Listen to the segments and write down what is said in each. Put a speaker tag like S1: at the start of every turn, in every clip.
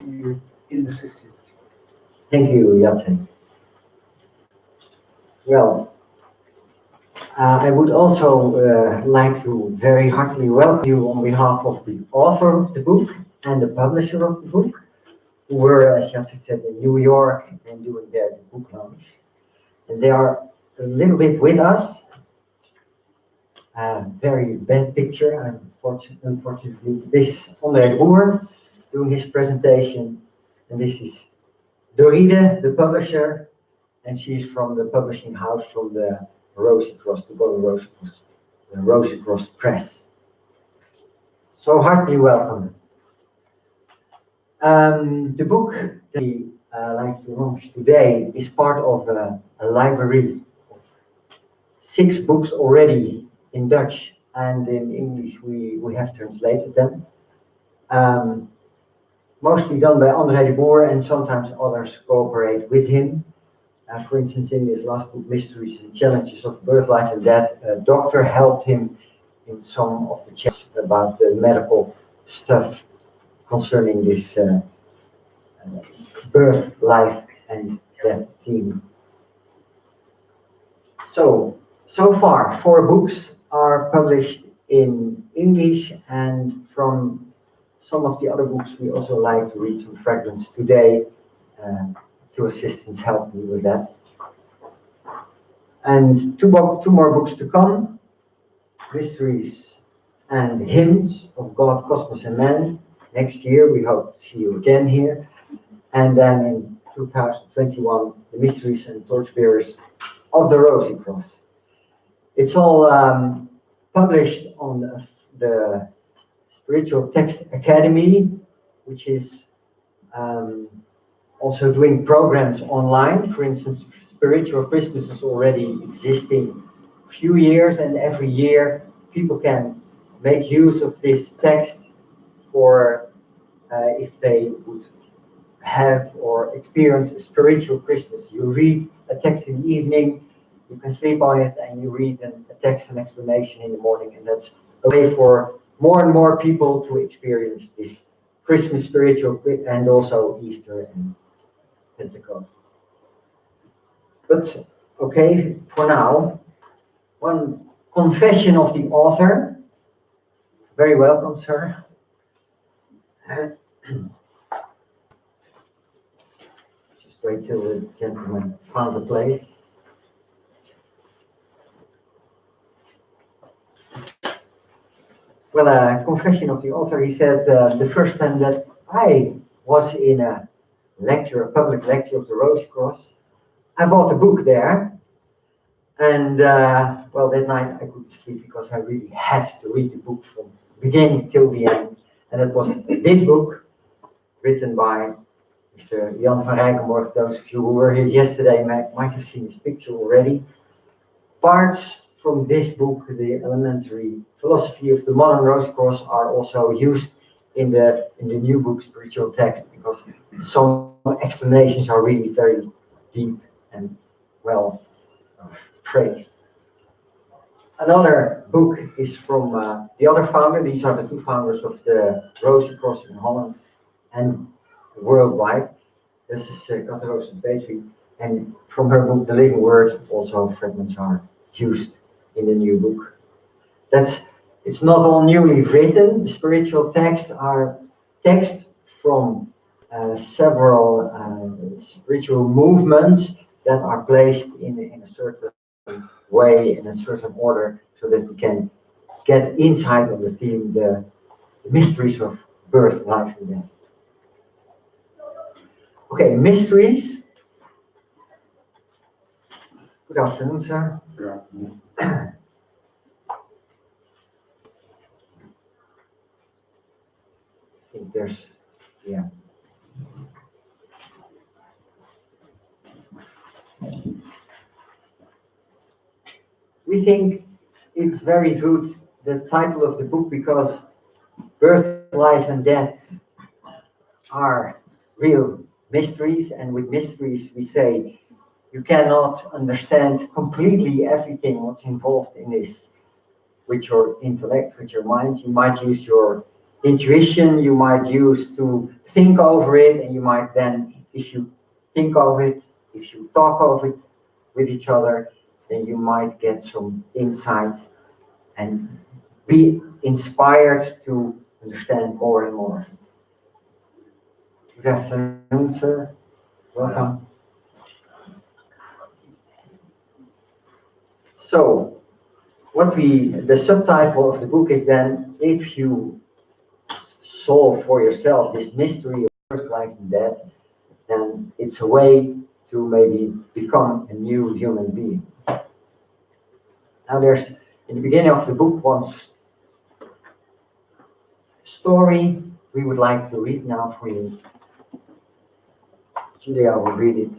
S1: in the 60s.
S2: Thank you, Jacek. Well, I would also like to very heartily welcome you on behalf of the author of the book and the publisher of the book, who were, as Jacek said, in New York and doing their book launch. And they are a little bit with us. Very bad picture, unfortunately. This is André de Boer doing his presentation, and this is Doride, the publisher, and she's from the publishing house from the Rosy Cross, the Golden Rosy Cross Press. So heartily welcome. The book that we like to launch today is part of a library of 6 books already in Dutch, and in English we have translated them. Mostly done by André de Boer, and sometimes others cooperate with him. For instance, in his last book, Mysteries and Challenges of Birth, Life and Death, a doctor helped him in some of the challenges about the medical stuff concerning this birth, life and death theme. So far, 4 books are published in English, and from some of the other books we also like to read some fragments today. 2 assistants helped me with that. And 2 more books to come, Mysteries and Hymns of God, Cosmos and Man. Next year we hope to see you again here. And then in 2021, the Mysteries and Torchbearers of the Rosy Cross. It's all published on the Spiritual Text Academy, which is also doing programs online. For instance, Spiritual Christmas is already existing a few years, and every year people can make use of this text for if they would have or experience a spiritual Christmas. You read a text in the evening, you can sleep on it, and you read a text and explanation in the morning, and that's a way for more and more people to experience this Christmas spiritual, and also Easter and Pentecost. But okay, for now, one confession of the author. Very welcome, sir. Just wait till the gentleman found the place. Well, a confession of the author. He said the first time that I was in a public lecture of the Rosy Cross, I bought a book there, and well, that night I couldn't sleep because I really had to read the book from beginning till the end, and it was this book, written by Mr. Jan van Rijkenborg. Those of you who were here yesterday might have seen his picture already. Parts from this book, the elementary philosophy of the modern Rosy Cross, are also used in the new book, Spiritual Text, because some explanations are really very deep and well phrased. Another book is from the other founder. These are the 2 founders of the Rosy Cross in Holland and worldwide. This is Katarina Petri, and from her book, The Living Word, also fragments are used in the new book. It's not all newly written. The spiritual texts are texts from several spiritual movements that are placed in a certain way, in a certain order, so that we can get insight on the theme, the mysteries of birth, life, and death. Okay, mysteries. Good afternoon, sir.
S1: Good afternoon.
S2: I think there's, yeah. We think it's very good, the title of the book, because birth, life, and death are real mysteries, and with mysteries we say you cannot understand completely everything what's involved in this with your intellect, with your mind. You might use your intuition you might use to think over it, and you might then, if you think of it, if you talk of it with each other, then you might get some insight and be inspired to understand more and more. Good afternoon, sir. Welcome. So, the subtitle of the book is then, if you solve for yourself this mystery of birth, life, and death, then it's a way to maybe become a new human being. Now there's, in the beginning of the book, one story we would like to read now for you. Julia will read it.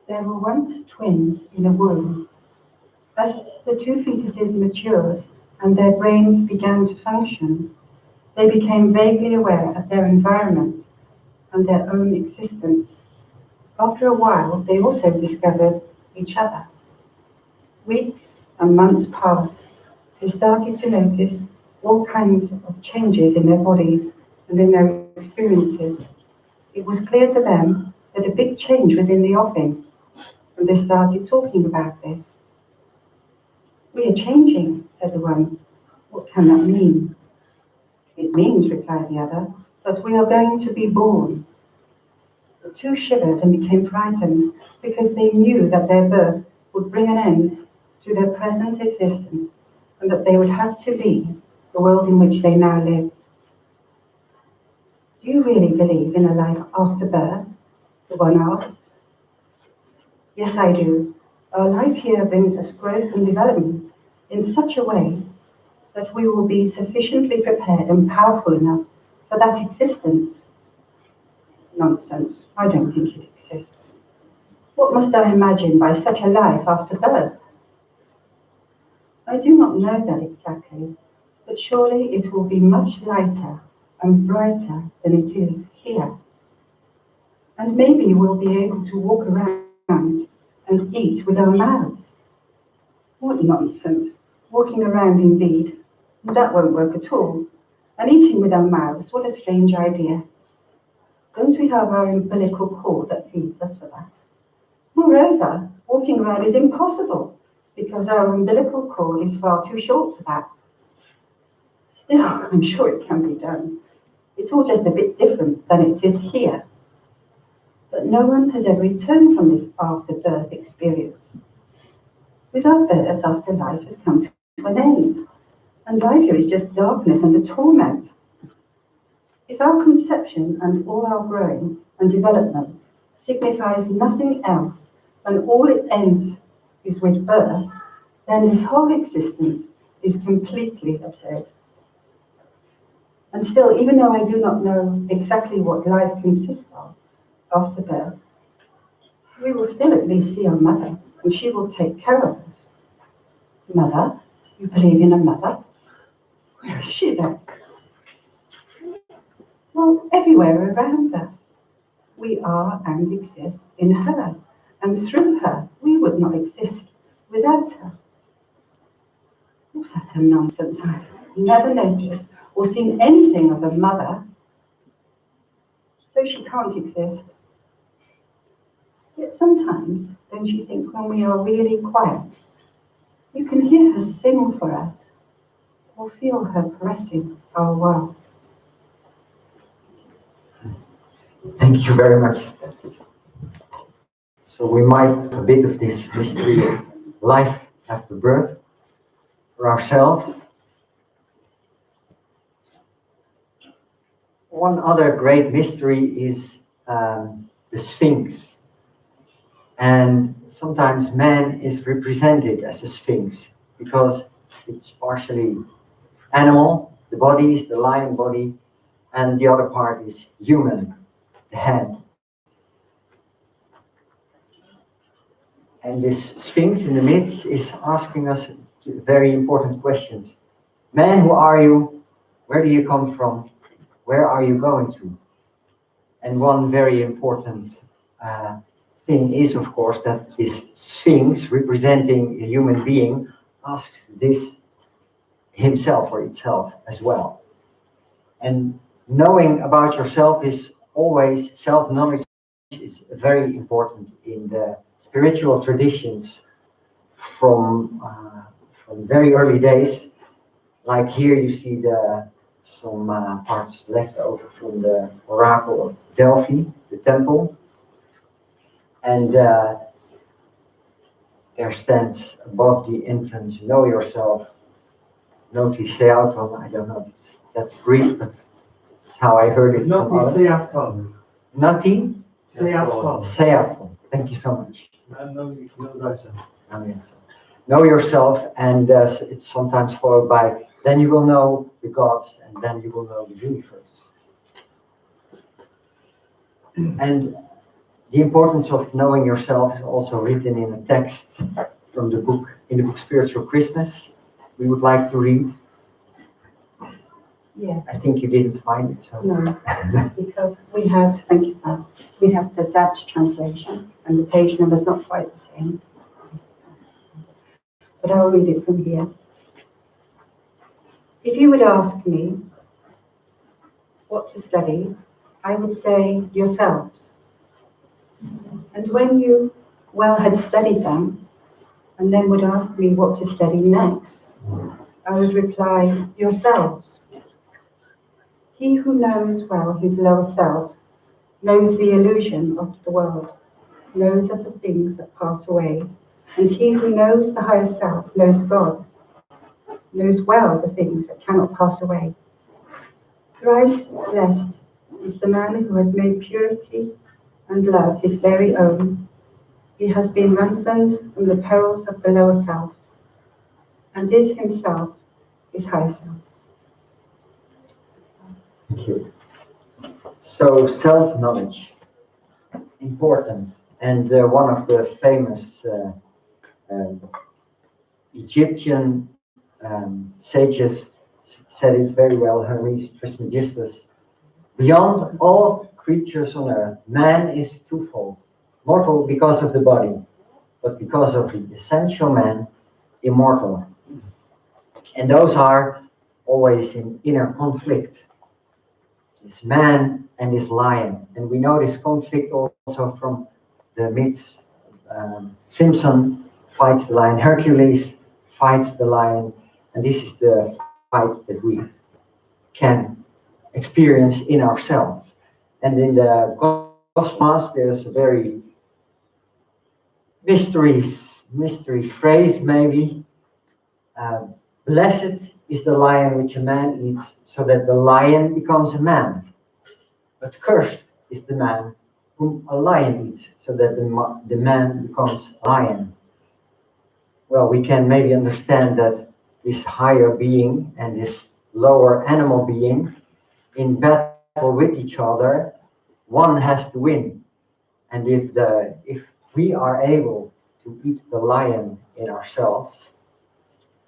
S3: There were once twins in a womb. As the two fetuses matured and their brains began to function, they became vaguely aware of their environment and their own existence. After a while, they also discovered each other. Weeks and months passed. They started to notice all kinds of changes in their bodies and in their experiences. It was clear to them that a big change was in the offing, and they started talking about this. "We are changing," said the one. "What can that mean?" "It means," replied the other, "that we are going to be born." The two shivered and became frightened because they knew that their birth would bring an end to their present existence and that they would have to leave the world in which they now live. "Do you really believe in a life after birth?" the one asked. "Yes, I do. Our life here brings us growth and development in such a way that we will be sufficiently prepared and powerful enough for that existence." "Nonsense. I don't think it exists. What must I imagine by such a life after birth?" "I do not know that exactly, but surely it will be much lighter and brighter than it is here. And maybe we'll be able to walk around and eat with our mouths." "What nonsense. Walking around indeed. That won't work at all. And eating with our mouths, what a strange idea. Don't we have our umbilical cord that feeds us for that? Moreover, walking around is impossible because our umbilical cord is far too short for that. Still, I'm sure it can be done. It's all just a bit different than it is here. But no one has ever returned from this after-birth experience. Without birth, after-life has come to an end, and life here is just darkness and a torment. If our conception and all our growing and development signifies nothing else and all it ends is with birth, then this whole existence is completely absurd. And still, even though I do not know exactly what life consists of after birth, we will still at least see our mother, and she will take care of us." "Mother? You believe in a mother? Where is she then?" "Well, everywhere around us. We are and exist in her, and through her we would not exist without her." "What's that a nonsense? I've never noticed or seen anything of a mother. So she can't exist. Yet sometimes, don't you think, when we are really quiet, you can hear her sing for us or feel her caressing our world?"
S2: Thank you very much. So we might a bit of this mystery of life after birth for ourselves. One other great mystery is the Sphinx. And sometimes man is represented as a Sphinx because it's partially animal, the body is the lion body, and the other part is human, the head. And this Sphinx in the midst is asking us very important questions. Man, who are you? Where do you come from? Where are you going to? And one very important thing is, of course, that this sphinx representing a human being asks this himself or itself as well. And knowing about yourself is always, self-knowledge is very important in the spiritual traditions from very early days. Like here you see some parts left over from the Oracle of Delphi, the temple. And there stands above the entrance, know yourself, noti seauton. I don't know if that's Greek, but that's how I heard it.
S4: Noti seauton.
S2: Noti
S4: Seauton.
S2: seauton. Thank you so much.
S4: Know thyself.
S2: Know yourself, and it's sometimes followed by, then you will know the gods, and then you will know the universe. And the importance of knowing yourself is also written in a text from the book, in the book Spiritual Christmas. We would like to read.
S3: Yeah.
S2: I think you didn't find it, so.
S3: No, because we have, thank you, Pat, we have the Dutch translation, and the page number is not quite the same. But I'll read it from here. If you would ask me what to study, I would say yourselves. And when you had studied them, and then would ask me what to study next, I would reply, yourselves. He who knows well his lower self knows the illusion of the world, knows of the things that pass away, and he who knows the higher self knows God, knows well the things that cannot pass away. Thrice blessed is the man who has made purity and love his very own. He has been ransomed from the perils of the lower self, and is himself his higher self.
S2: Thank you. So self-knowledge, important. And one of the famous Egyptian sages said it very well, Hermes Trismegistus. Beyond all creatures on earth, man is twofold. Mortal because of the body, but because of the essential man, immortal. And those are always in inner conflict. This man and this lion. And we know this conflict also from the myths. Simpson fights the lion, Hercules fights the lion, and this is the fight that we can experience in ourselves. And in the Cosmos, there's a very mystery phrase maybe. Blessed is the lion which a man eats, so that the lion becomes a man. But cursed is the man whom a lion eats, so that the man becomes a lion. Well, we can maybe understand that this higher being and this lower animal being, in battle with each other, one has to win. And if we are able to eat the lion in ourselves,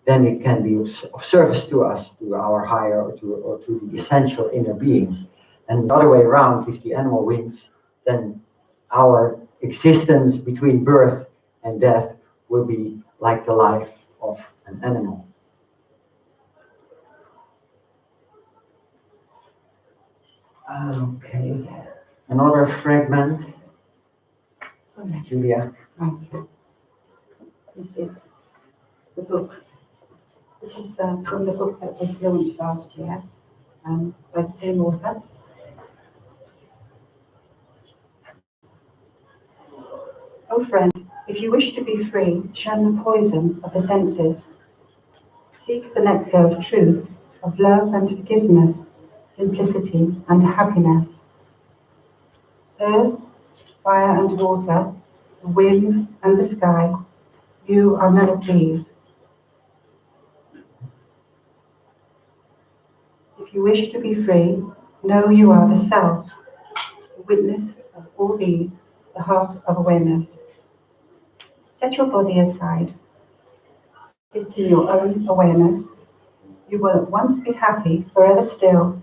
S2: then it can be of service to us, to our higher or to the essential inner being. And the other way around, if the animal wins, then our existence between birth and death will be like the life of an animal. Okay, another fragment. Julia.
S3: Right. This is the book. This is from the book that was launched last year by the same author. Oh friend, if you wish to be free, shun the poison of the senses. Seek the nectar of truth, of love and forgiveness, simplicity and happiness. Earth, fire and water, the wind and the sky, you are none of these. If you wish to be free, know you are the self, the witness of all these, the heart of awareness. Set your body aside. Sit in your own awareness. You will at once be happy, forever still,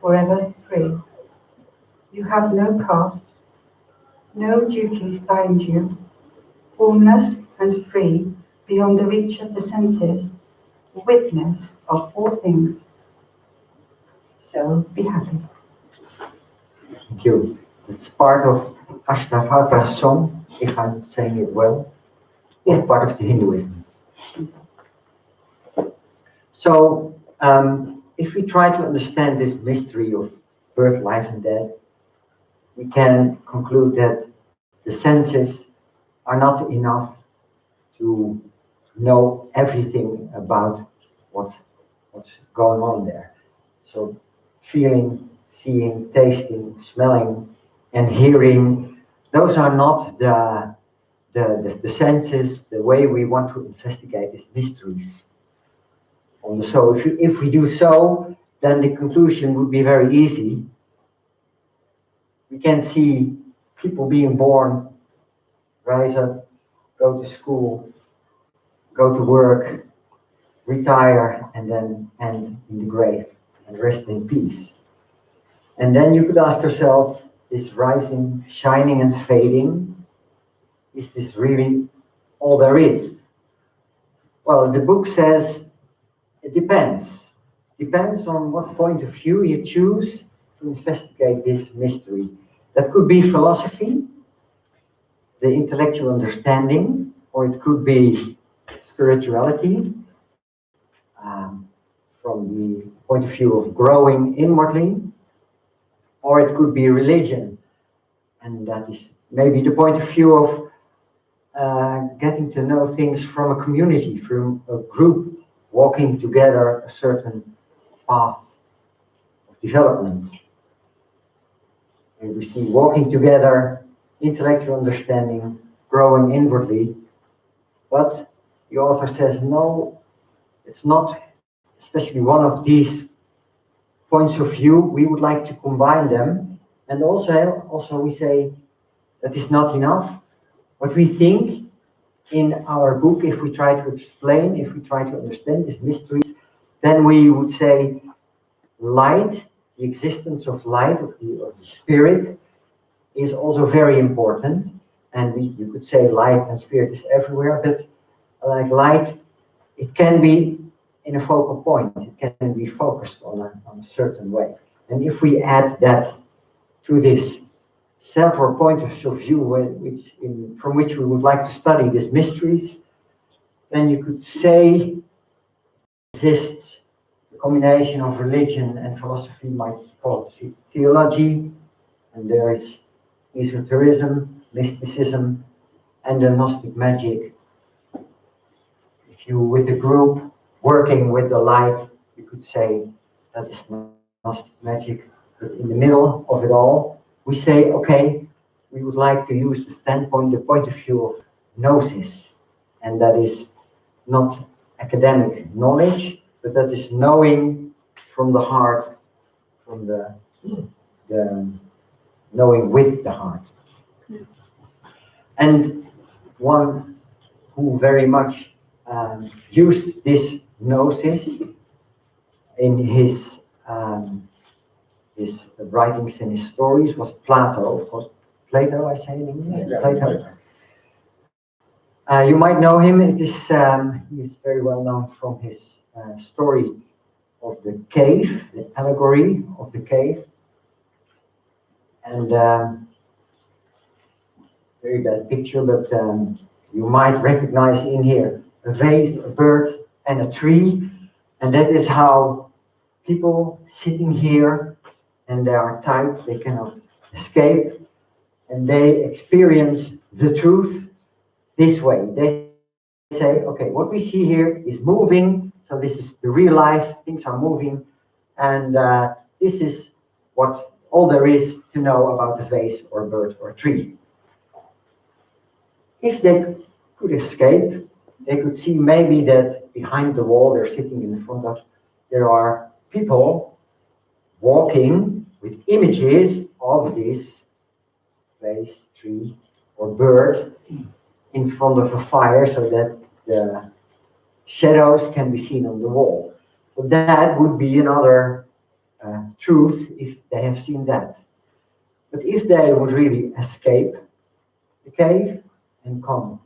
S3: forever free. You have no past, No duties bind you, formless and free, beyond the reach of the senses, witness of all things. So be happy.
S2: Thank you. It's part of Ashtavakra song, if I'm saying it well. It's
S3: Yes.
S2: part of the Hinduism. So, if we try to understand this mystery of birth, life, and death, we can conclude that the senses are not enough to know everything about what's going on there. So, feeling, seeing, tasting, smelling, and hearing, those are not the senses, the way we want to investigate these mysteries. So if we do so, then the conclusion would be very easy. We can see people being born, rise up, go to school, go to work, retire, and then end in the grave and rest in peace. And then you could ask yourself, this rising, shining, and fading, is this really all there is? Well, the book says it depends. Depends on what point of view you choose to investigate this mystery. That could be philosophy, the intellectual understanding, or it could be spirituality, from the point of view of growing inwardly, or it could be religion, and that is maybe the point of view of getting to know things from a community, from a group, walking together a certain path of development. And we see walking together, intellectual understanding, growing inwardly. But the author says, no, it's not especially one of these points of view. We would like to combine them. And also we say that is not enough. What we think in our book, if we try to explain, if we try to understand these mysteries, then we would say light, the existence of light, of the spirit, is also very important. And you could say light and spirit is everywhere, but like light, it can be in a focal point. It can be focused on a certain way. And if we add that to this several points of view from which we would like to study these mysteries, then you could say exists a combination of religion and philosophy, might call it theology, and there is esotericism, mysticism, and the Gnostic magic. If you, with a group working with the light, you could say that is Gnostic magic. But in the middle of it all, we say, okay, we would like to use the standpoint, the point of view of gnosis, and that is not academic knowledge, but that is knowing from the heart, from the knowing with the heart. And one who very much used this gnosis in his writings and his stories was Plato. Of course, Plato, I say in English.
S1: Yeah,
S2: Plato. You might know him. He is very well known from his story of the cave, the allegory of the cave. And very bad picture, but you might recognize in here a vase, a bird, and a tree. And that is how people sitting here, and they are tight, they cannot escape, and they experience the truth this way. They say, okay, what we see here is moving, so this is the real life, things are moving, and this is what all there is to know about the vase or bird or tree. If they could escape, they could see maybe that behind the wall they're sitting in front of, there are people walking with images of this vase, tree, or bird in front of a fire so that the shadows can be seen on the wall. So that would be another truth if they have seen that. But if they would really escape, the cave and come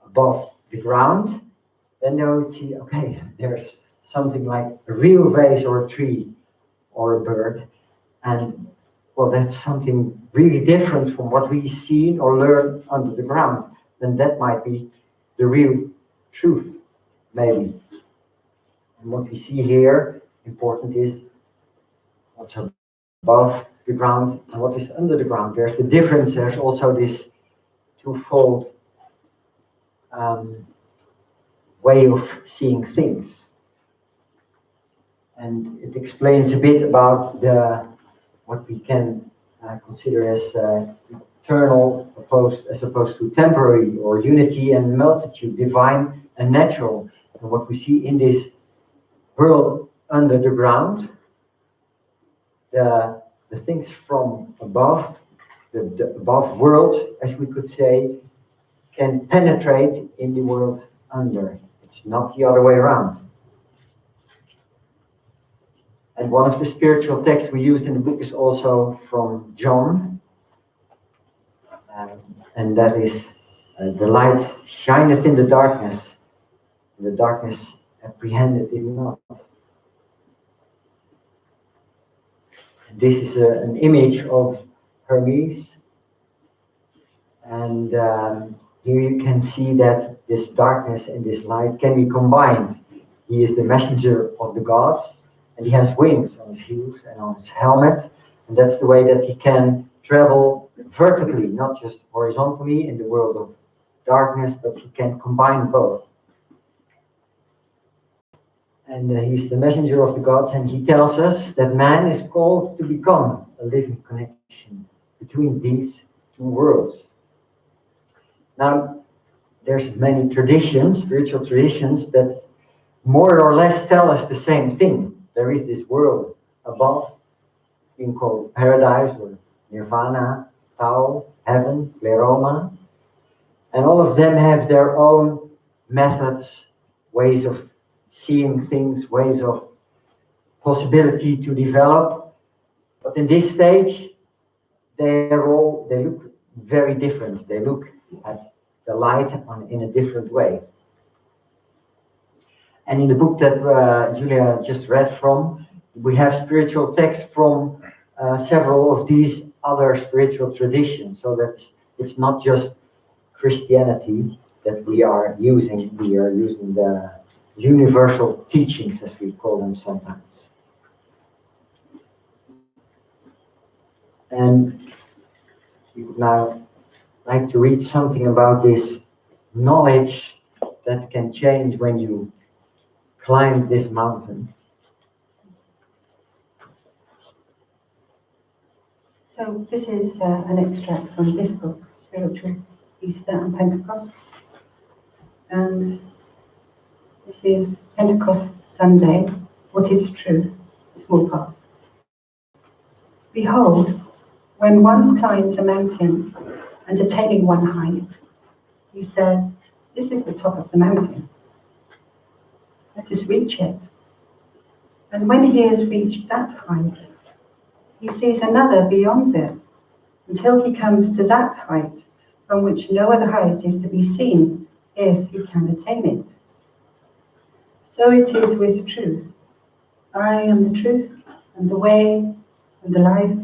S2: above the ground, then they would see, okay, there's something like a real vase or a tree or a bird. And well, that's something really different from what we see or learn under the ground. Then that might be the real truth, maybe. And what we see here, important, is what's above the ground and what is under the ground. There's the difference. There's also this twofold way of seeing things. And it explains a bit about what we can consider as eternal as opposed to temporary, or unity and multitude, divine and natural. And what we see in this world under the ground, the things from above, the above world, as we could say, can penetrate in the world under. It's not the other way around. And one of the spiritual texts we used in the book is also from John, and that is, the light shineth in the darkness, and the darkness apprehended it not. This is an image of Hermes, and here you can see that this darkness and this light can be combined. He is the messenger of the gods, and he has wings on his heels and on his helmet, and that's the way that he can travel vertically, not just horizontally in the world of darkness, but he can combine both. And he's the messenger of the gods, and he tells us that man is called to become a living connection between these two worlds. Now, there's many traditions, spiritual traditions, that more or less tell us the same thing. There is this world above, being called paradise or nirvana, Tao, heaven, pleroma, and all of them have their own methods, ways of seeing things, ways of possibility to develop. But in this stage, they look very different. They look at the light in a different way. And in the book that Julia just read from, we have spiritual texts from several of these other spiritual traditions, so that it's not just Christianity that we are using the universal teachings, as we call them sometimes. And we would now like to read something about this knowledge that can change when you climb this mountain.
S3: So this is an extract from this book, Spiritual Easter and Pentecost. And this is Pentecost Sunday, What is Truth, a small part. Behold, when one climbs a mountain and attaining one height, he says, this is the top of the mountain. Let us reach it. And when he has reached that height, he sees another beyond it, until he comes to that height from which no other height is to be seen if he can attain it. So it is with truth. I am the truth and the way and the life,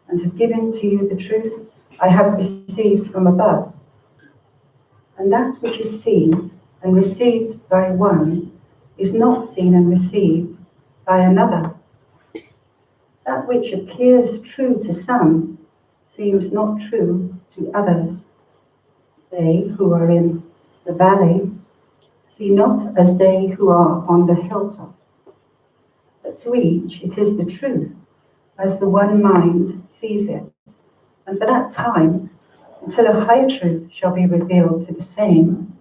S3: and have given to you the truth I have received from above. And that which is seen and received by one is not seen and received by another. That which appears true to some seems not true to others. They who are in the valley see not as they who are on the hilltop. But to each it is the truth, as the one mind sees it. And for that time, until a higher truth shall be revealed to the same,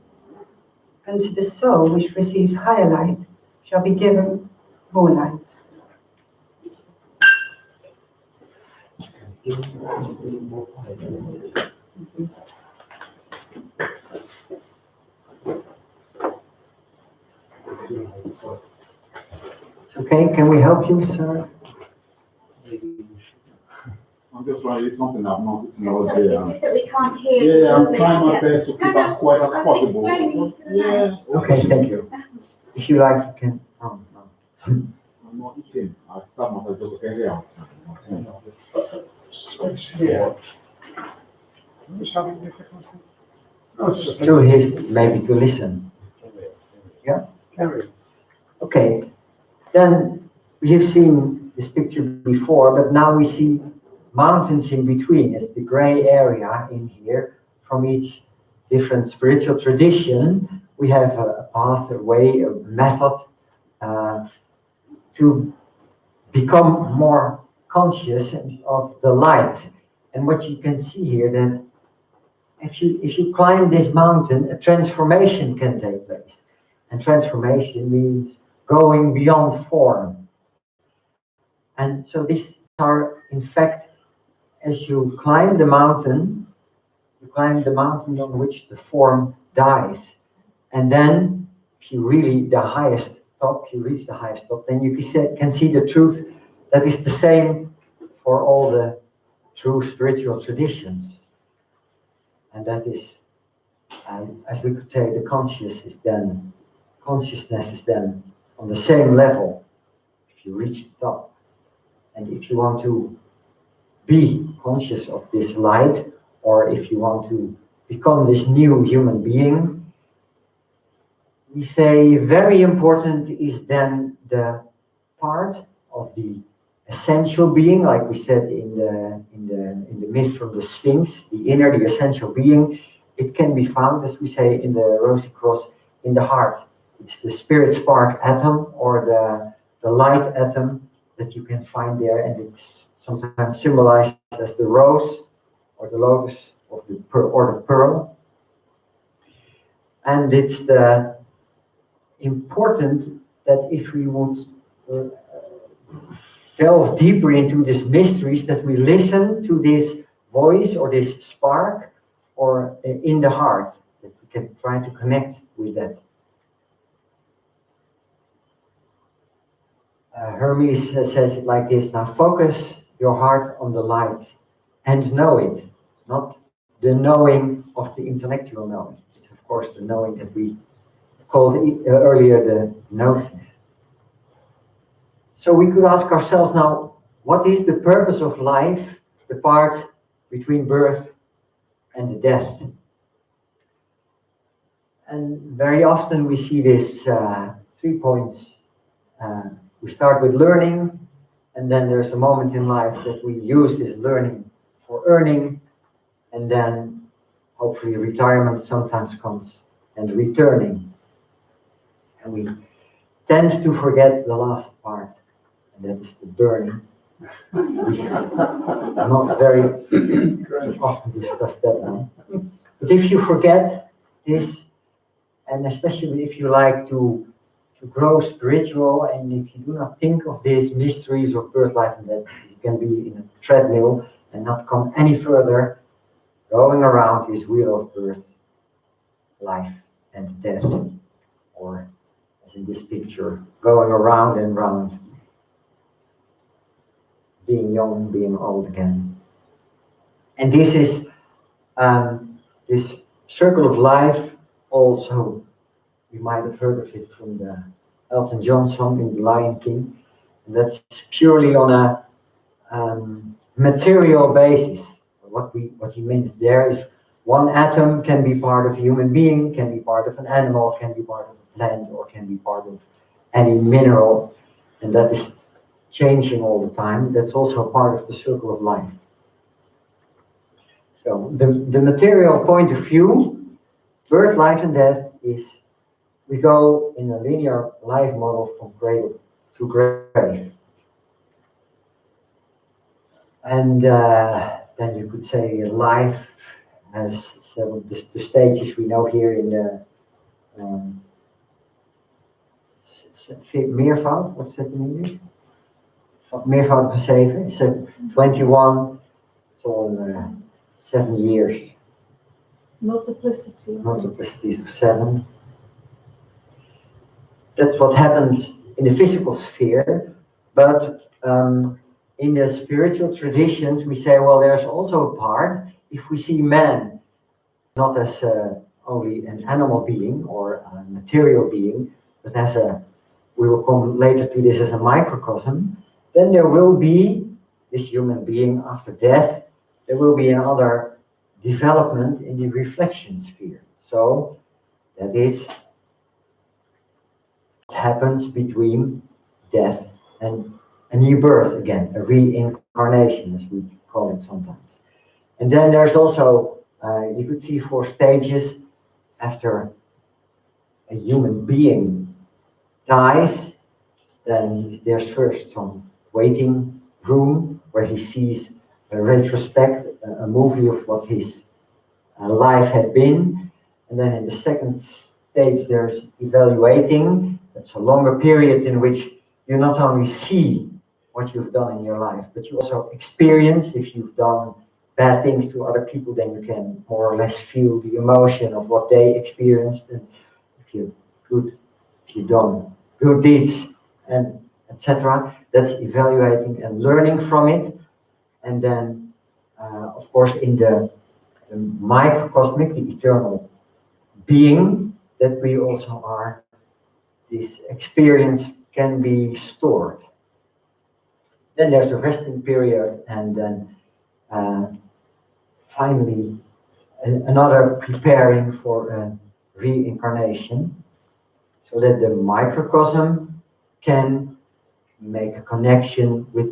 S3: and to the soul which receives higher light shall be given more light.
S2: It's okay, can we help you, sir?
S5: just trying to, it's something I've not, it's not
S6: It's
S5: there.
S6: just that we can't hear you.
S5: Yeah, I'm trying my best to keep
S6: No,
S5: as quiet as
S6: I was
S5: possible.
S6: explaining to the
S5: Yeah.
S2: Okay, thank you. If you like, you can. Oh, no.
S5: I'm not eating. I start myself just okay here.
S1: Yeah. Who's having difficulty? No, it's just.
S2: To his, maybe to listen.
S1: Carry.
S2: Okay, then we've seen this picture before, but now we see mountains in between. It's the gray area in here from each different spiritual tradition. We have a path, a way, a method to become more conscious of the light. And what you can see here, that if you climb this mountain, a transformation can take place. And transformation means going beyond form. And so these are, in fact, as you climb the mountain on which the form dies. And then, if you really the highest top, you reach the highest top, then you can see the truth that is the same for all the true spiritual traditions. And that is, as we could say, the consciousness is then on the same level if you reach the top. And if you want to be conscious of this light, or if you want to become this new human being, we say very important is then the part of the essential being, like we said in the myth from the Sphinx, the inner, the essential being. It can be found, as we say in the Rosy Cross, in the heart. It's the spirit spark atom, or the light atom that you can find there, and it's sometimes symbolized as the rose or the lotus or the pearl. And it's the important that if we would delve deeper into these mysteries, that we listen to this voice or this spark or in the heart, that we can try to connect with that. Hermes says it like this: now focus your heart on the light and know it. It's not the knowing of the intellectual knowing. It's of course the knowing that we called earlier the gnosis. So we could ask ourselves now, what is the purpose of life, the part between birth and the death? And very often we see this 3 points. We start with learning, and then there's a moment in life that we use this learning for earning, and then hopefully retirement sometimes comes, and returning. And we tend to forget the last part, and that is the burning. We not very often discuss that now. But if you forget this, and especially if you like to grow spiritual, and if you do not think of these mysteries of birth, life, and death, you can be in a treadmill and not come any further, going around this wheel of birth, life, and death, or as in this picture, going around and round, being young, being old again. And this is this circle of life. Also, you might have heard of it from the Elton John song in The Lion King. And that's purely on a material basis. What he means there is one atom can be part of a human being, can be part of an animal, can be part of a plant, or can be part of any mineral, and that is changing all the time. That's also part of the circle of life. So the material point of view, birth, life, and death is we go in a linear life model from cradle to grave. And then you could say life has several the stages we know here in the meervoud. What's that in English? Meervoud van 7. So 21. It's all 7 years.
S7: Multiplicity.
S2: Multiplicities of 7. That's what happens in the physical sphere, but in the spiritual traditions, we say, well, there's also a part, if we see man not as only an animal being or a material being, but as we will come later to this as a microcosm, then there will be this human being after death, there will be another development in the reflection sphere. So that is what happens between death and a new birth again, a reincarnation as we call it sometimes. And then there's also, you could see 4 stages after a human being dies. Then there's first some waiting room where he sees a retrospect, a movie of what his life had been. And then in the second stage, there's evaluating. That's a longer period in which you not only see what you've done in your life, but you also experience. If you've done bad things to other people, then you can more or less feel the emotion of what they experienced. And if you've done good deeds, and etc. That's evaluating and learning from it. And then, of course, in the microcosmic, the eternal being that we also are, this experience can be stored. Then there's a resting period, and then finally another preparing for a reincarnation, so that the microcosm can make a connection with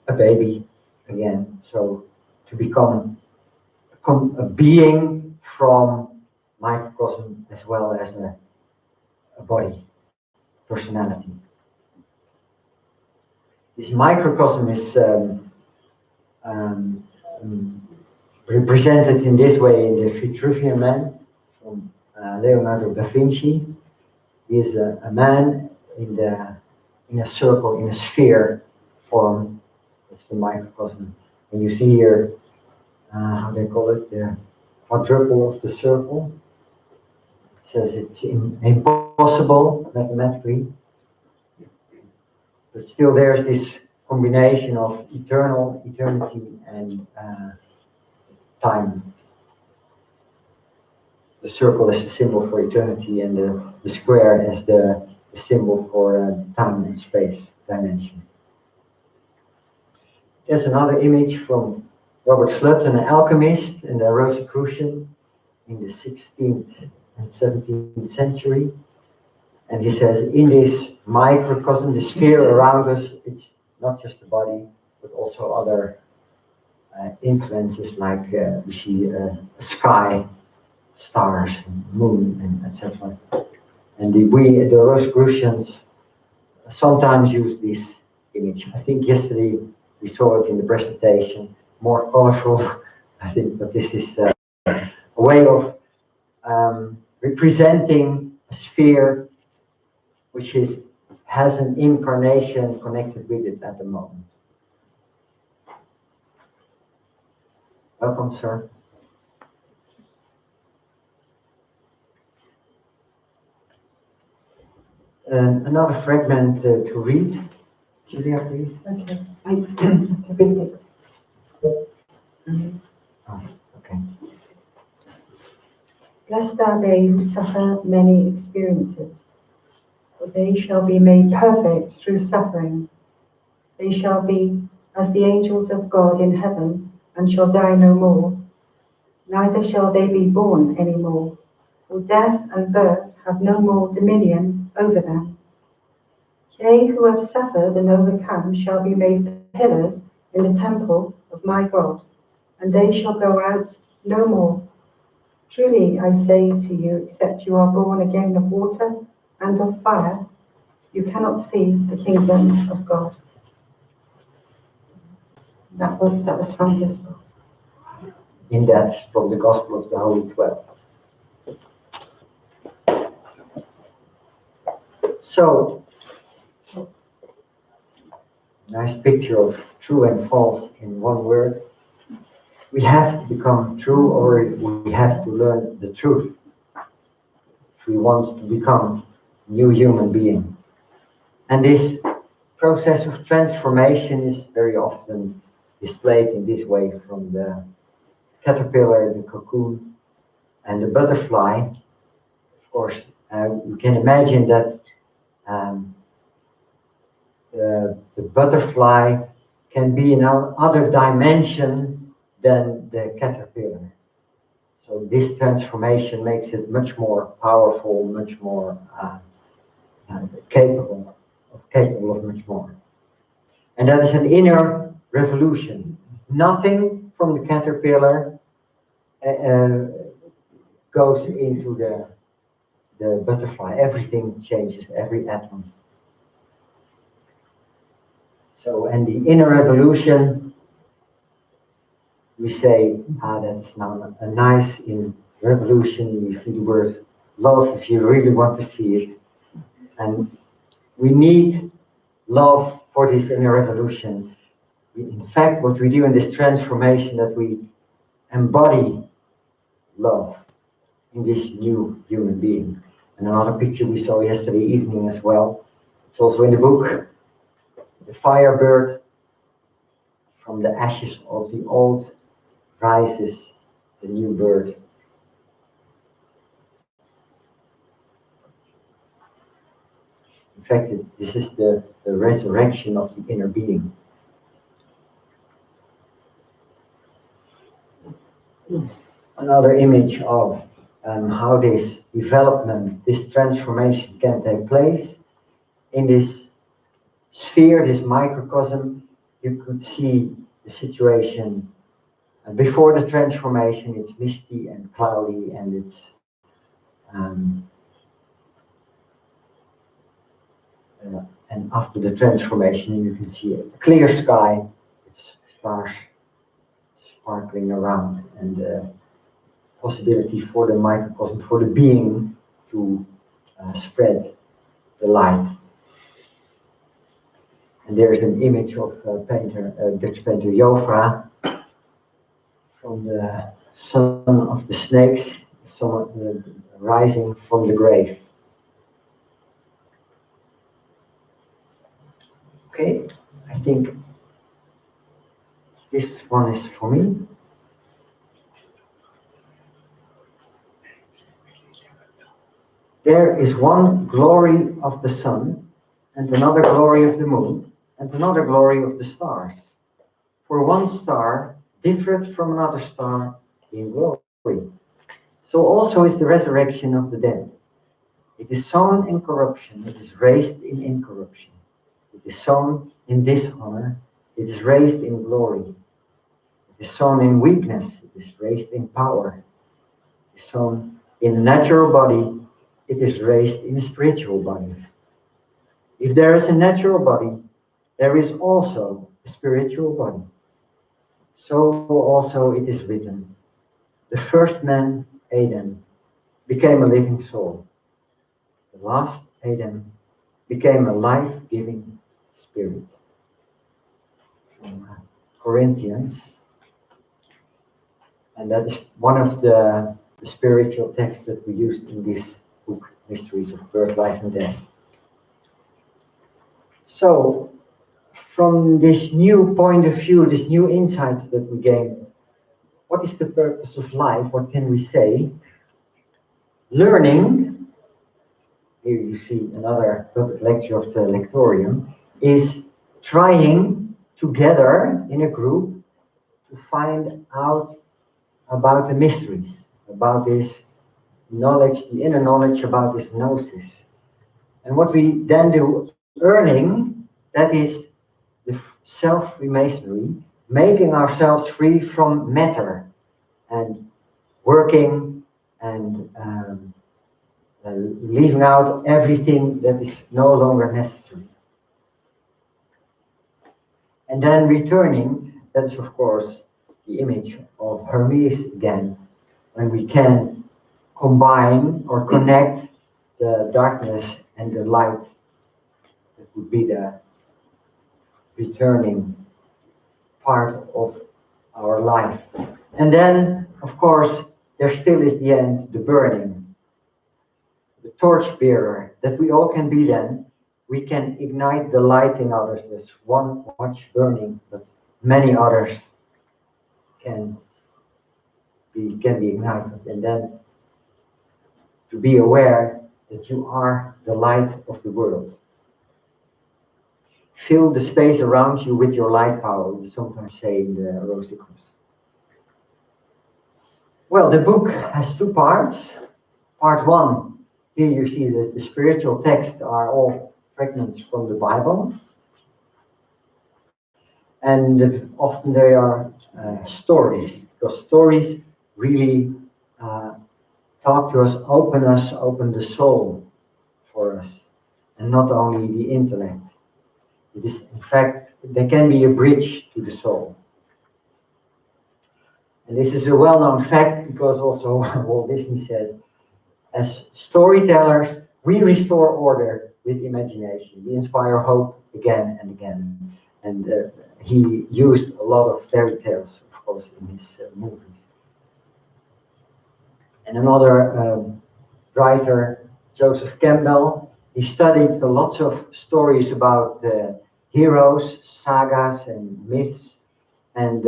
S2: a baby again. So to become a being from microcosm as well as a body, personality. This microcosm is represented in this way in the Vitruvian Man from Leonardo da Vinci. He is a man in a circle, in a sphere form. It's the microcosm. And you see here, how they call it, the quadruple of the circle. It says it's impossible mathematically, but still there's this combination of eternity, and time. The circle is the symbol for eternity, and the square is the symbol for time and space dimension. There's another image from Robert Fludd, an alchemist and a Rosicrucian in the 16th and 17th century. And he says, in this microcosm, the sphere around us, it's not just the body, but also other influences like we see a sky, stars, and moon, and etc. And the Rosicrucians sometimes use this image. I think yesterday we saw it in the presentation, more colorful, I think, but this is a way of representing a sphere which has an incarnation connected with it at the moment. Welcome, sir. Another fragment to read. Julia, please.
S3: Okay, I have to read it.
S2: Oh, okay.
S3: Blessed are they who suffer many experiences, for they shall be made perfect through suffering. They shall be as the angels of God in heaven, and shall die no more. Neither shall they be born any more, for death and birth have no more dominion over them. They who have suffered and overcome shall be made pillars in the temple of my God, and they shall go out no more. Truly I say to you, except you are born again of water and of fire, you cannot see the kingdom of God. That was from this book.
S2: In that, from the Gospel of the Holy 12. So, nice picture of true and false in one word. We have to become true, or we have to learn the truth if we want to become a new human being. And this process of transformation is very often displayed in this way, from the caterpillar, the cocoon, and the butterfly. Of course, you can imagine that the butterfly can be in another dimension than the caterpillar. So this transformation makes it much more powerful, much more capable of much more. And that is an inner revolution. Nothing from the caterpillar goes into the butterfly. Everything changes, every atom. So, and the inner revolution, we say, that's now a nice in revolution. You see the word love if you really want to see it. And we need love for this inner revolution. In fact, what we do in this transformation, that we embody love in this new human being. And another picture we saw yesterday evening as well, it's also in the book, the firebird. From the ashes of the old rises the new bird. In fact, this is the resurrection of the inner being. Another image of how this development, this transformation can take place. In this sphere, this microcosm, you could see the situation before the transformation. It's misty and cloudy, and it's and after the transformation, you can see a clear sky, it's stars sparkling around, and the possibility for the microcosm, for the being, to spread the light. And there's an image of Dutch painter Jofra, from the son of the snakes, rising from the grave. Okay, I think this one is for me. There is one glory of the sun, and another glory of the moon, and another glory of the stars. For one star differeth from another star in glory. So also is the resurrection of the dead. It is sown in corruption, it is raised in incorruption. It is sown in dishonor, it is raised in glory. It is sown in weakness, it is raised in power. It is sown in a natural body, it is raised in a spiritual body. If there is a natural body, there is also a spiritual body. So also it is written, the first man, Adam, became a living soul. The last Adam became a life-giving spirit. From Corinthians. And that is one of the spiritual texts that we used in this book, Mysteries of Birth, Life and Death. So, from this new point of view, these new insights that we gain, what is the purpose of life? What can we say? Learning, here you see another public lecture of the lectorium, is trying together in a group to find out about the mysteries, about this knowledge, the inner knowledge about this gnosis. And what we then do, earning, that is the self-Freemasonry, making ourselves free from matter and working and leaving out everything that is no longer necessary. And then returning, that is of course the image of Hermes again, when we can combine or connect the darkness and the light. That would be the returning part of our life. And then, of course, there still is the end, the burning, the torch bearer, that we all can be then, we can ignite the light in others. There's one watch burning, but many others can be ignited. And then to be aware that you are the light of the world. Fill the space around you with your light power, we sometimes say in the Rosary Cross. Well, the book has two parts. Part one, here you see that the spiritual texts are all fragments from the Bible. And often they are stories, because stories really talk to us, open the soul for us, and not only the intellect. It is, in fact, they can be a bridge to the soul. And this is a well-known fact because also Walt Disney says, as storytellers, we restore order with imagination. We inspire hope again and again. And he used a lot of fairy tales, of course, in his movies. And another writer, Joseph Campbell, he studied lots of stories about heroes, sagas, and myths, and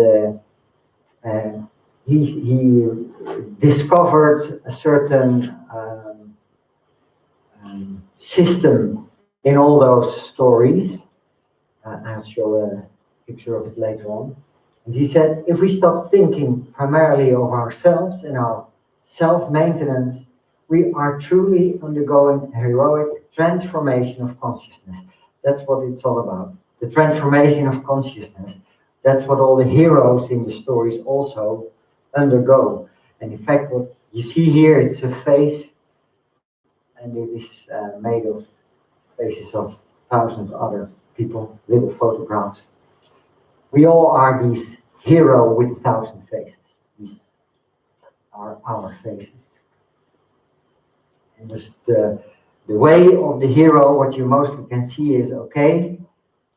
S2: he discovered a certain system in all those stories. I'll show a picture of it later on. And he said, if we stop thinking primarily of ourselves and our self-maintenance, we are truly undergoing a heroic transformation of consciousness. That's what it's all about. The transformation of consciousness. That's what all the heroes in the stories also undergo. And in fact, what you see here is a face, and it is made of faces of thousands of other people, little photographs. We all are these hero with 1,000 faces. These are our faces. And just the way of the hero, what you mostly can see is, okay,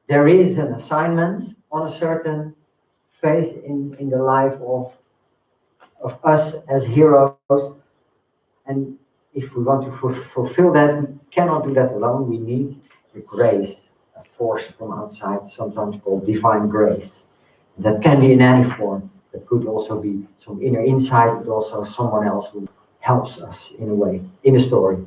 S2: there is an assignment on a certain phase in the life of us as heroes. And if we want to fulfill that, we cannot do that alone. We need the grace, a force from outside, sometimes called divine grace. And that can be in any form. That could also be some inner insight, but also someone else who helps us in a way, in a story.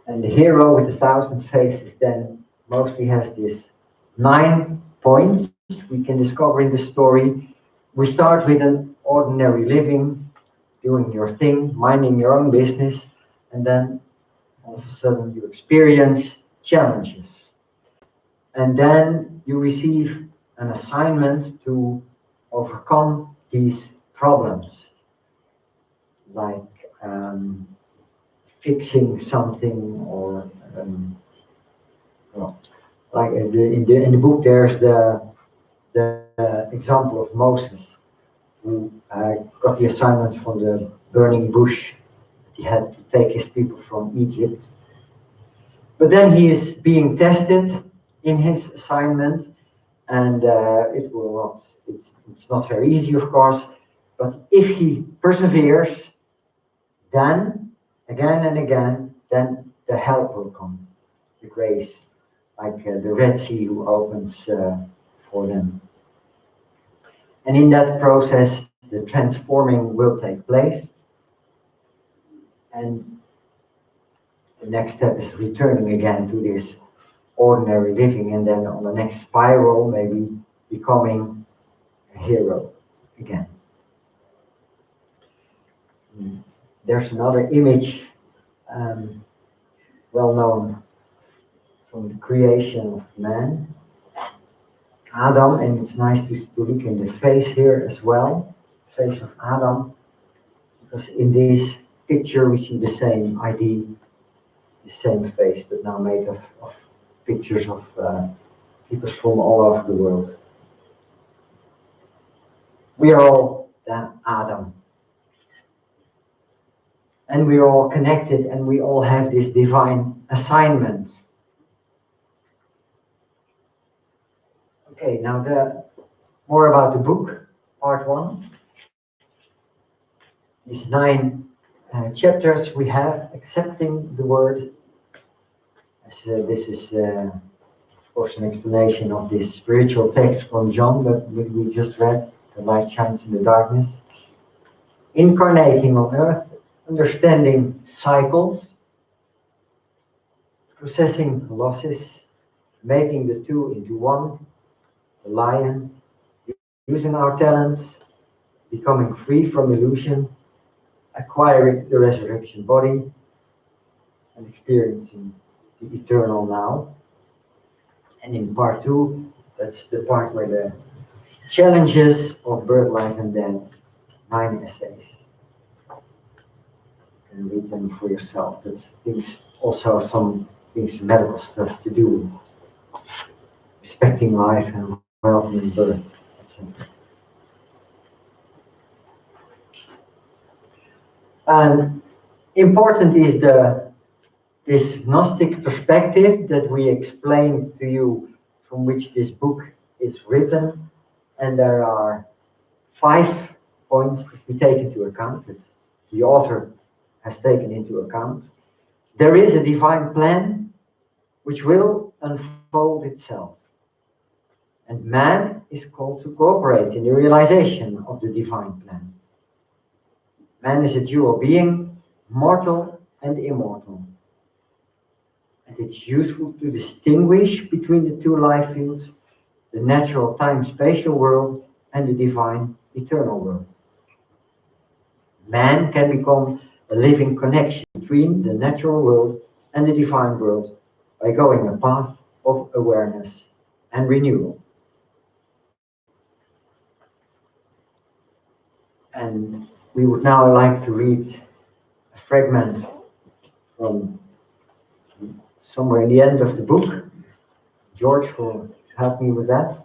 S2: And the hero with 1,000 faces then mostly has these 9 points we can discover in the story. We start with an ordinary living, doing your thing, minding your own business, and then all of a sudden you experience challenges. And then you receive an assignment to overcome these problems, like fixing something, or like in the book there's the example of Moses, who got the assignment from the burning bush. He had to take his people from Egypt, but then he is being tested in his assignment, and it's not very easy, of course, but if he perseveres, then again and again, then the help will come, the grace, like the Red Sea who opens for them. And in that process, the transforming will take place. And the next step is returning again to this ordinary living, and then on the next spiral, maybe becoming a hero again. There's another image, well known from the creation of man, Adam, and it's nice to look in the face here as well, face of Adam, because in this picture we see the same idea, the same face, but now made of pictures of people from all over the world. We are all that Adam. And we are all connected, and we all have this divine assignment. Okay, now more about the book, part 1. These 9 chapters we have accepting the word. This is, of course, an explanation of this spiritual text from John that we just read, the light shines in the darkness. Incarnating on earth, understanding cycles, processing losses, making the two into one, the lion, using our talents, becoming free from illusion, acquiring the resurrection body, and experiencing the eternal now. And in part 2, that's the part where the challenges of birth, life, and death, 9 essays. And read them for yourself. But things, also some things, medical stuff to do, respecting life and welcoming birth, etc. And important is this Gnostic perspective that we explained to you, from which this book is written. And there are 5 points that we take into account, that the author has taken into account. There is a divine plan which will unfold itself. And man is called to cooperate in the realization of the divine plan. Man is a dual being, mortal and immortal. And it's useful to distinguish between the two life fields, the natural time-spatial world and the divine eternal world. Man can become a living connection between the natural world and the divine world by going a path of awareness and renewal. And we would now like to read a fragment from somewhere in the end of the book. George will help me with that.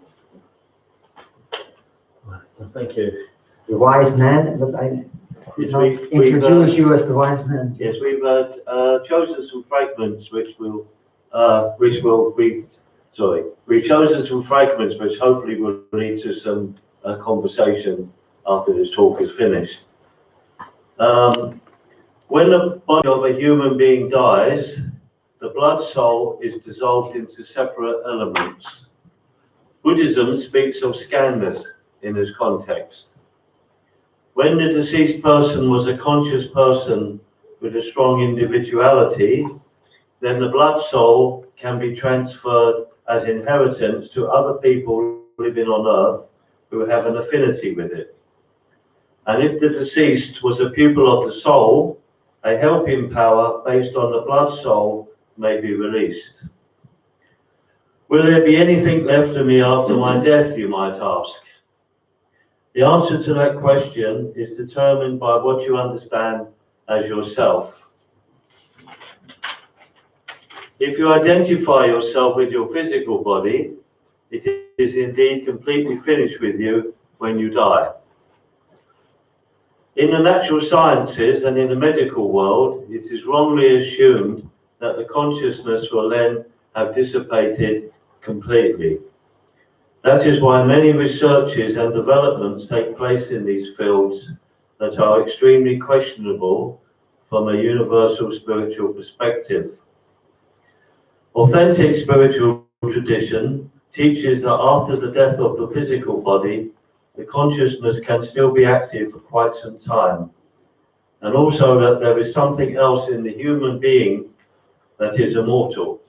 S6: Well, thank you.
S2: The wise man, but I could not introduce you as the wise man.
S6: Yes, we've chosen some fragments we've chosen some fragments which hopefully will lead to some conversation after this talk is finished. When the body of a human being dies, the blood soul is dissolved into separate elements. Buddhism speaks of skandhas in this context. When the deceased person was a conscious person with a strong individuality, then the blood soul can be transferred as inheritance to other people living on earth who have an affinity with it. And if the deceased was a pupil of the soul, a helping power based on the blood soul may be released. Will there be anything left of me after my death, you might ask? The answer to that question is determined by what you understand as yourself. If you identify yourself with your physical body, it is indeed completely finished with you when you die. In the natural sciences and in the medical world, it is wrongly assumed that the consciousness will then have dissipated completely. That is why many researches and developments take place in these fields that are extremely questionable from a universal spiritual perspective. Authentic spiritual tradition teaches that after the death of the physical body, the consciousness can still be active for quite some time, and also that there is something else in the human being that is immortal.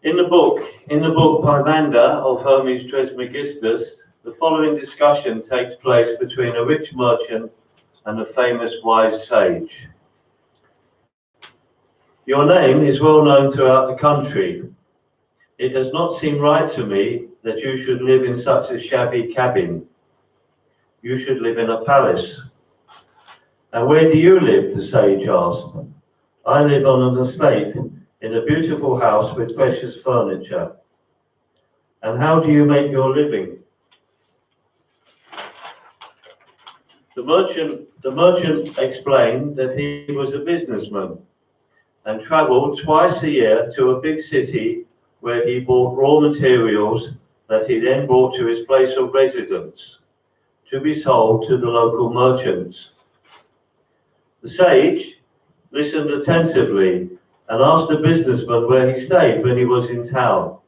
S6: In the book Pymander of Hermes Trismegistus, the following discussion takes place between a rich merchant and a famous wise sage. Your name is well known throughout the country. It does not seem right to me that you should live in such a shabby cabin. You should live in a palace. And where do you live? The sage asked. I live on an estate in a beautiful house with precious furniture. And how do you make your living? The merchant explained that he was a businessman and traveled twice a year to a big city where he bought raw materials that he then brought to his place of residence, to be sold to the local merchants. The sage listened attentively and asked the businessman where he stayed when he was in town.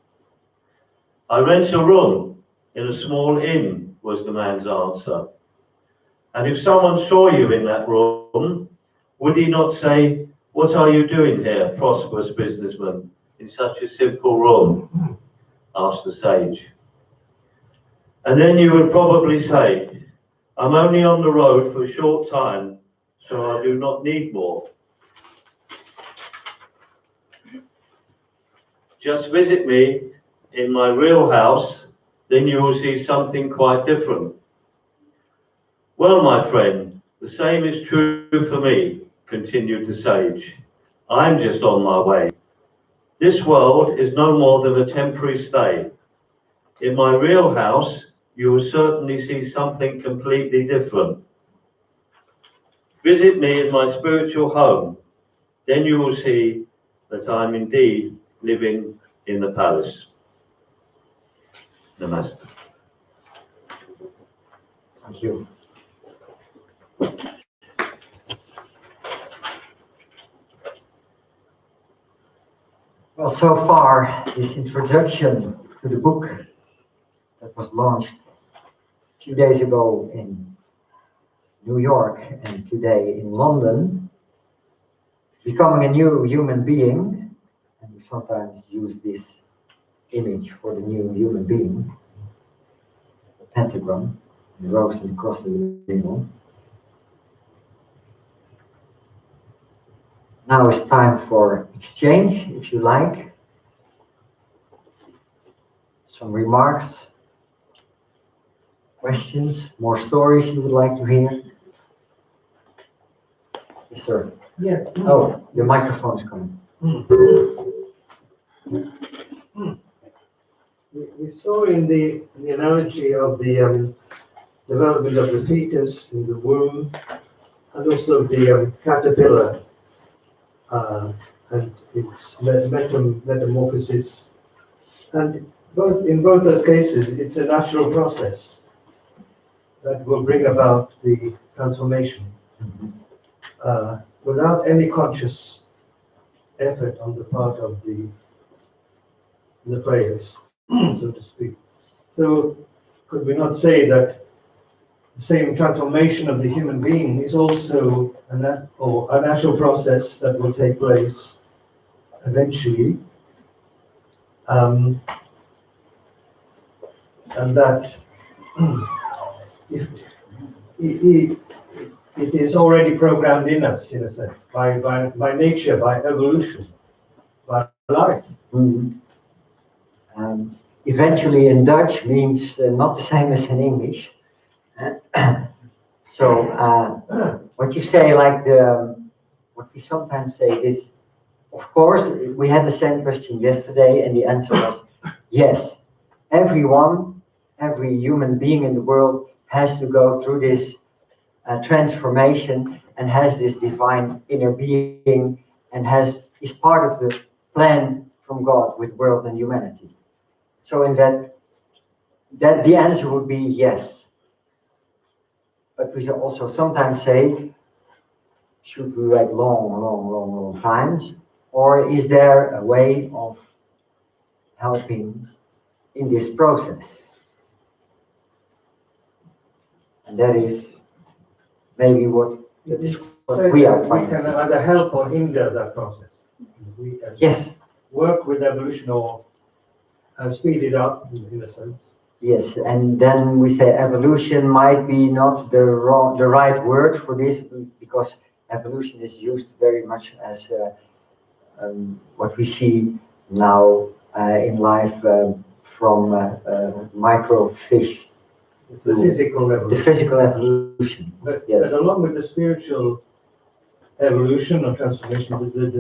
S6: "I rent a room in a small inn," was the man's answer. "And if someone saw you in that room, would he not say, 'What are you doing here, prosperous businessman, in such a simple room?'" asked the sage. "And then you would probably say, 'I'm only on the road for a short time, so I do not need more. Just visit me in my real house, then you will see something quite different.' Well, my friend, the same is true for me," continued the sage. "I'm just on my way. This world is no more than a temporary stay. In my real house, you will certainly see something completely different. Visit me in my spiritual home, then you will see that I'm indeed living in the palace." Namaste.
S2: Thank you. Well, so far, this introduction to the book that was launched a few days ago in New York and today in London, becoming a new human being, and we sometimes use this image for the new human being, the pentagram, the rose and the cross in the middle. Now it's time for exchange, if you like. Some remarks, questions, more stories you would like to hear? Yes, sir.
S4: Yeah.
S2: Oh, the microphone is coming.
S4: We saw in the analogy of the development of the fetus in the womb, and also the caterpillar and its metamorphosis. And in both those cases, it's a natural process that will bring about the transformation without any conscious effort on the part of the players, so to speak. So could we not say that the same transformation of the human being is also a natural process that will take place eventually, and that if it is already programmed in us, in a sense, by nature, by evolution, by life.
S2: Eventually in Dutch means not the same as in English. So what you say, like what we sometimes say is, of course, we had the same question yesterday, and the answer was yes. Every human being in the world has to go through this transformation and has this divine inner being and is part of the plan from God with world and humanity. So in that the answer would be yes. But we should also sometimes say, should we wait long times? Or is there a way of helping in this process? And that is maybe what we are
S4: We can either help or hinder that process. We can
S2: Yes.
S4: work with evolution or speed it up, in a sense.
S2: Yes, and then we say evolution might be not the right word for this, because evolution is used very much as what we see now in life from microfish.
S4: The physical
S2: The
S4: evolution.
S2: physical evolution.
S4: But
S2: Yes.
S4: along with the spiritual evolution or transformation,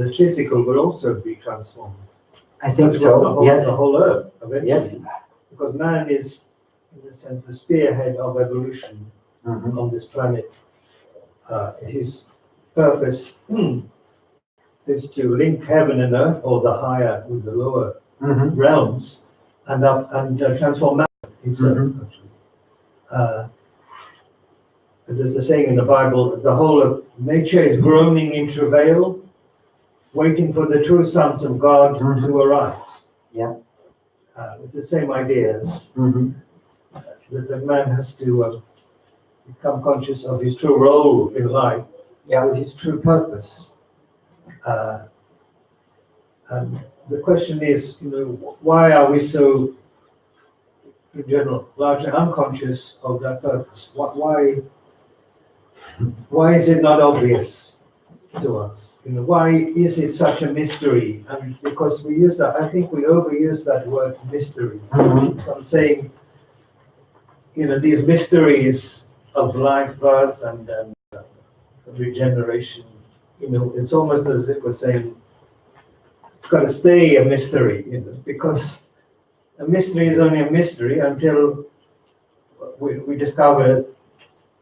S4: the physical will also be transformed.
S2: I think
S4: The
S2: so.
S4: whole,
S2: Yes.
S4: the whole earth, eventually.
S2: Yes.
S4: Because man is, in a sense, the spearhead of evolution
S2: Mhm.
S4: on this planet. His purpose is to link heaven and earth, or the higher with the lower
S2: Mhm.
S4: realms, and transform man himself.
S2: Mhm.
S4: Actually. there's a saying in the Bible, the whole of nature is groaning in travail, waiting for the true sons of God to arise.
S2: Yeah.
S4: With the same ideas,
S2: Mhm.
S4: that the man has to become conscious of his true role in life,
S2: Yeah.
S4: his true purpose. And the question is, why are we so, in general, largely unconscious of that purpose? Why is it not obvious to us? Why is it such a mystery? And because we use that, I think we overuse that word mystery.
S2: Mhm.
S4: So I'm saying, these mysteries of life, birth, and regeneration, it's almost as if we're saying it's got to stay a mystery, because a mystery is only a mystery until we discover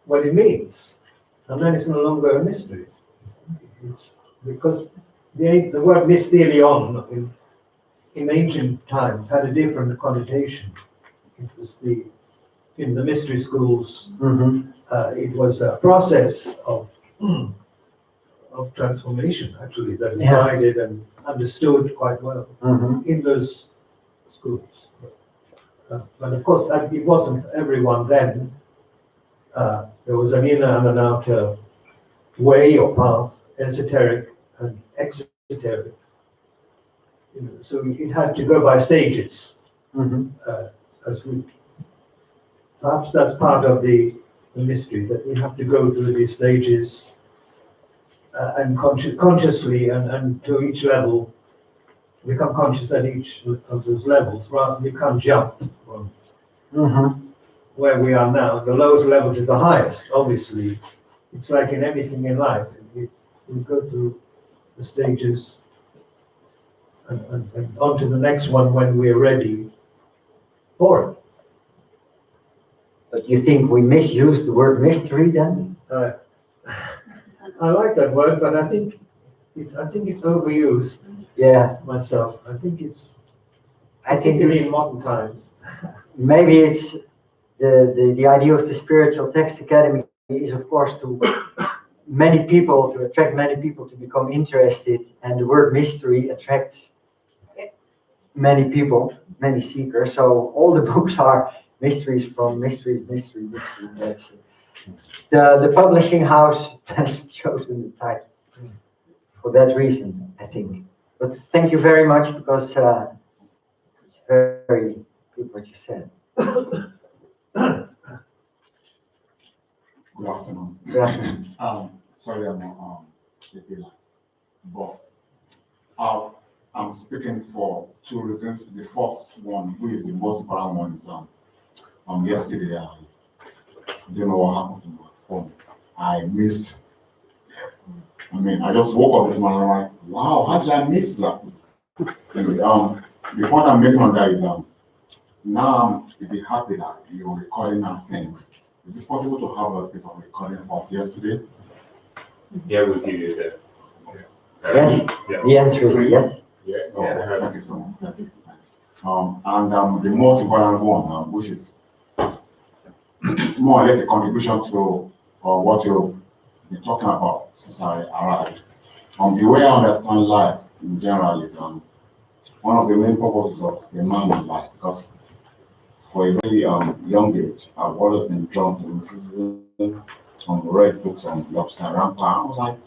S4: what it means. And then it's no longer a mystery. It's because the word mysterion in ancient times had a different connotation. It was in the mystery schools,
S2: Mhm.
S4: it was a process of transformation, actually, that is
S2: Yeah.
S4: guided and understood quite well
S2: Mhm.
S4: in those schools. But of course, it wasn't everyone then. There was an inner and an outer way or path, esoteric and exoteric. So it had to go by stages,
S2: Mhm.
S4: as we. Perhaps that's part of the mystery, that we have to go through these stages and consciously and to each level, become conscious at each of those levels. Rather, we can't jump from
S2: Mhm.
S4: where we are now, the lowest level to the highest. Obviously, it's like in anything in life. We go through the stages and on to the next one when we're ready for it.
S2: But you think we misuse the word mystery then?
S4: I like that word, but I think it's overused
S2: Yeah,
S4: myself. I think it's
S2: I think
S4: particularly
S2: it's,
S4: in modern times.
S2: maybe it's the idea of the Spiritual Text Academy is, of course, to attract many people to become interested, and the word mystery attracts many people, many seekers. So all the books are mysteries from mystery. That's the publishing house has chosen the title for that reason, I think. But thank you very much, because it's very good what you said.
S5: Good afternoon.
S2: Good afternoon.
S5: Sorry, I'm not speaking, but I'm speaking for two reasons. The first one, which is the most important one, is yesterday I don't know what happened to my phone. I missed. I just woke up this morning and I'm like, wow, how did I miss that? Anyway, the point I'm making on that is now I'm be happy that you're recording our things. Is it possible to have a piece of recording of yesterday?
S7: Yeah, we'll give you that.
S2: Yes,
S7: Yeah.
S2: the answer is yes.
S7: Yeah.
S5: Oh, thank you so much. Thank you. And the most important one, which is more or less a contribution to what you've been talking about since I arrived. The way I understand life in general is one of the main purposes of a man in life, because for a very young age, I've always been drawn to mysticism, read books on Lobster Rampa.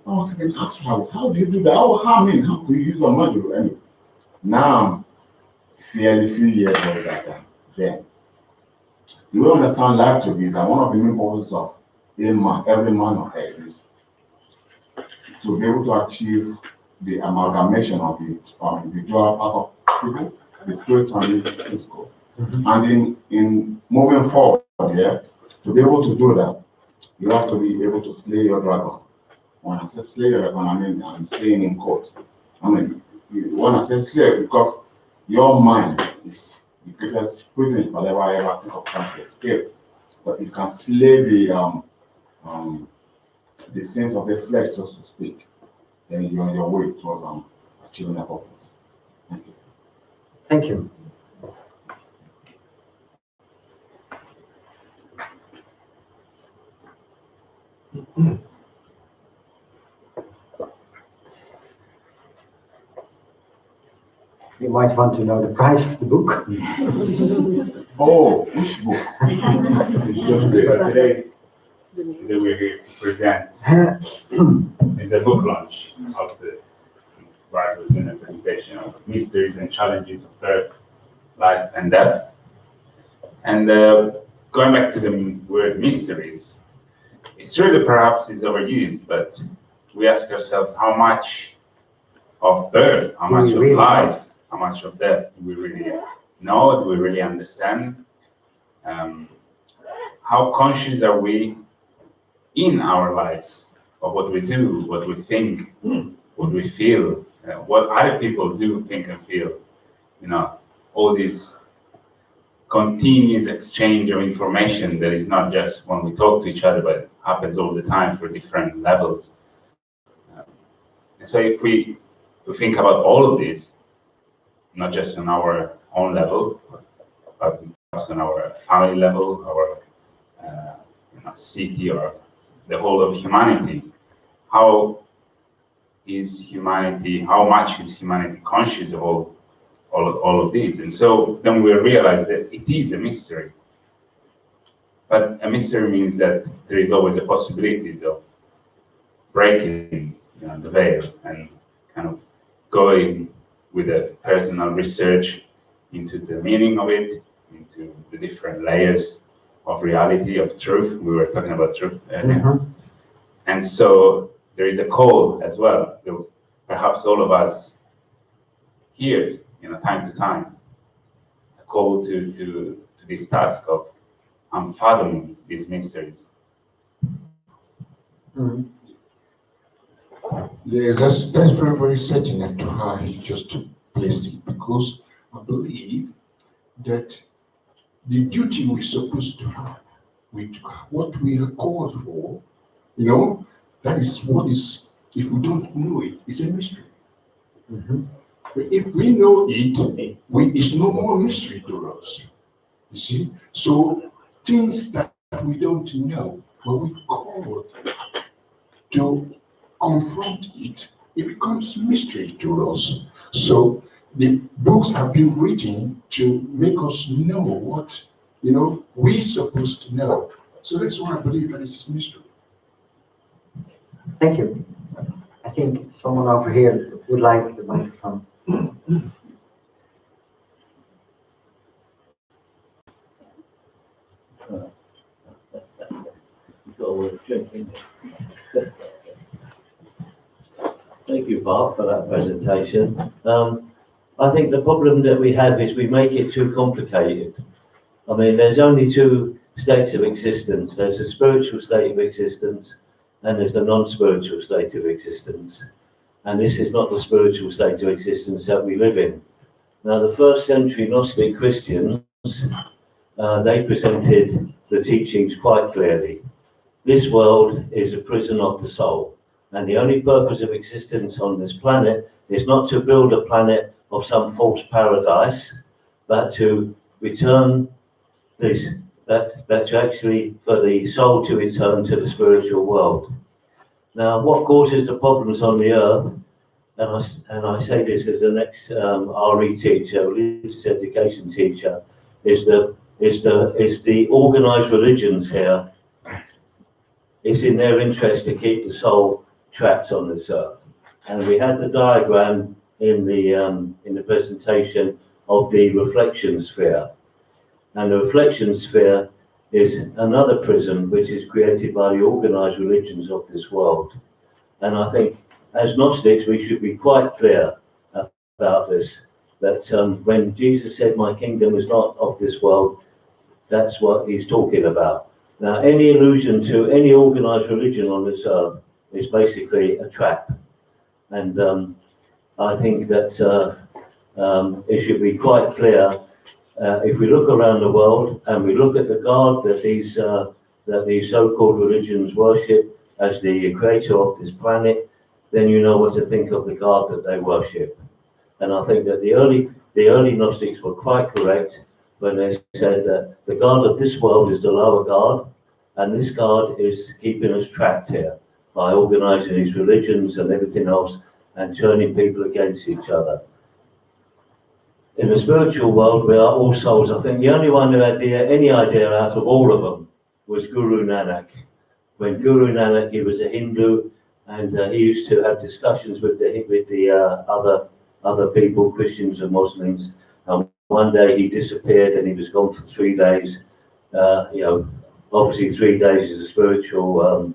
S5: I was thinking, how do you do that? How could you use a module? Anyway, now I'm fairly few years older than then. The way I understand life to be is that one of the main purposes of every man on earth is to be able to achieve the amalgamation of the individual part of people, the spiritual and the physical. And in moving forward here, to be able to do that, you have to be able to slay your dragon. When I say slay your dragon, I'm saying in quote. When I say slay, because your mind is the greatest prison you can ever think of trying to escape. But you can slay the sins of the flesh, so to speak, then you're on your way towards achieving that purpose. Thank you.
S2: Thank you. You might want to know the price of the book.
S5: Oh, which book?
S7: Today we're here to present. It's a book launch of the writers and a presentation of mysteries and challenges of birth, life, and death. And going back to the word mysteries, it's true that perhaps it's overused, but we ask ourselves how much of birth, how much of life, how much of death do we really know, do we really understand? How conscious are we in our lives of what we do, what we think, what we feel, what other people do, think, and feel? You know, all this continuous exchange of information that is not just when we talk to each other, but happens all the time for different levels. And so if we think about all of this, not just on our own level, but perhaps on our family level, our city, or the whole of humanity, how much is humanity conscious of all of these? And so then we realize that it is a mystery. But a mystery means that there is always a possibility of breaking the veil and kind of going with a personal research into the meaning of it, into the different layers of reality, of truth. We were talking about truth earlier.
S2: Mhm.
S7: And so there is a call as well, that perhaps all of us hear, time to time, a call to this task of unfathoming these mysteries.
S2: Mhm.
S5: Yes, that's very, very pertinent to how he just placed it, because I believe that the duty we're supposed to have, with what we are called for, that is what is, if we don't know it, it's a mystery.
S2: Mhm.
S5: But if we know it, it's no more mystery to us. You see? So things that we don't know, but we called to confront it, it becomes mystery to us. So the books have been written to make us know what we're supposed to know. So that's why I believe that it's a mystery.
S2: Thank you. I think someone over here would like the microphone.
S6: Thank you, Bart, for that presentation. I think the problem that we have is we make it too complicated. I mean, there's only two states of existence. There's a spiritual state of existence and there's the non-spiritual state of existence. And this is not the spiritual state of existence that we live in. Now, the first century Gnostic Christians, they presented the teachings quite clearly. This world is a prison of the soul. And the only purpose of existence on this planet is not to build a planet of some false paradise, but to return this, that to actually, for the soul to return to the spiritual world. Now, what causes the problems on the earth, and I say this as the next RE teacher, religious education teacher, is the organized religions here. It's in their interest to keep the soul trapped on this earth. And we had the diagram in the presentation of the reflection sphere. And the reflection sphere is another prison which is created by the organized religions of this world. And I think as Gnostics we should be quite clear about this, that when Jesus said, "My kingdom is not of this world," that's what he's talking about. Now, any allusion to any organized religion on this earth is basically a trap. And I think that it should be quite clear. If we look around the world and we look at the God that these so-called religions worship as the creator of this planet, then you know what to think of the God that they worship. And I think that the early Gnostics were quite correct when they said that the God of this world is the lower God, And this God is keeping us trapped here by organising these religions and everything else and turning people against each other. In the spiritual world, we are all souls. I think the only one who had any idea out of all of them was Guru Nanak. When Guru Nanak, he was a Hindu, and he used to have discussions with the other people, Christians and Muslims. And one day he disappeared, and he was gone for 3 days. Obviously 3 days is a spiritual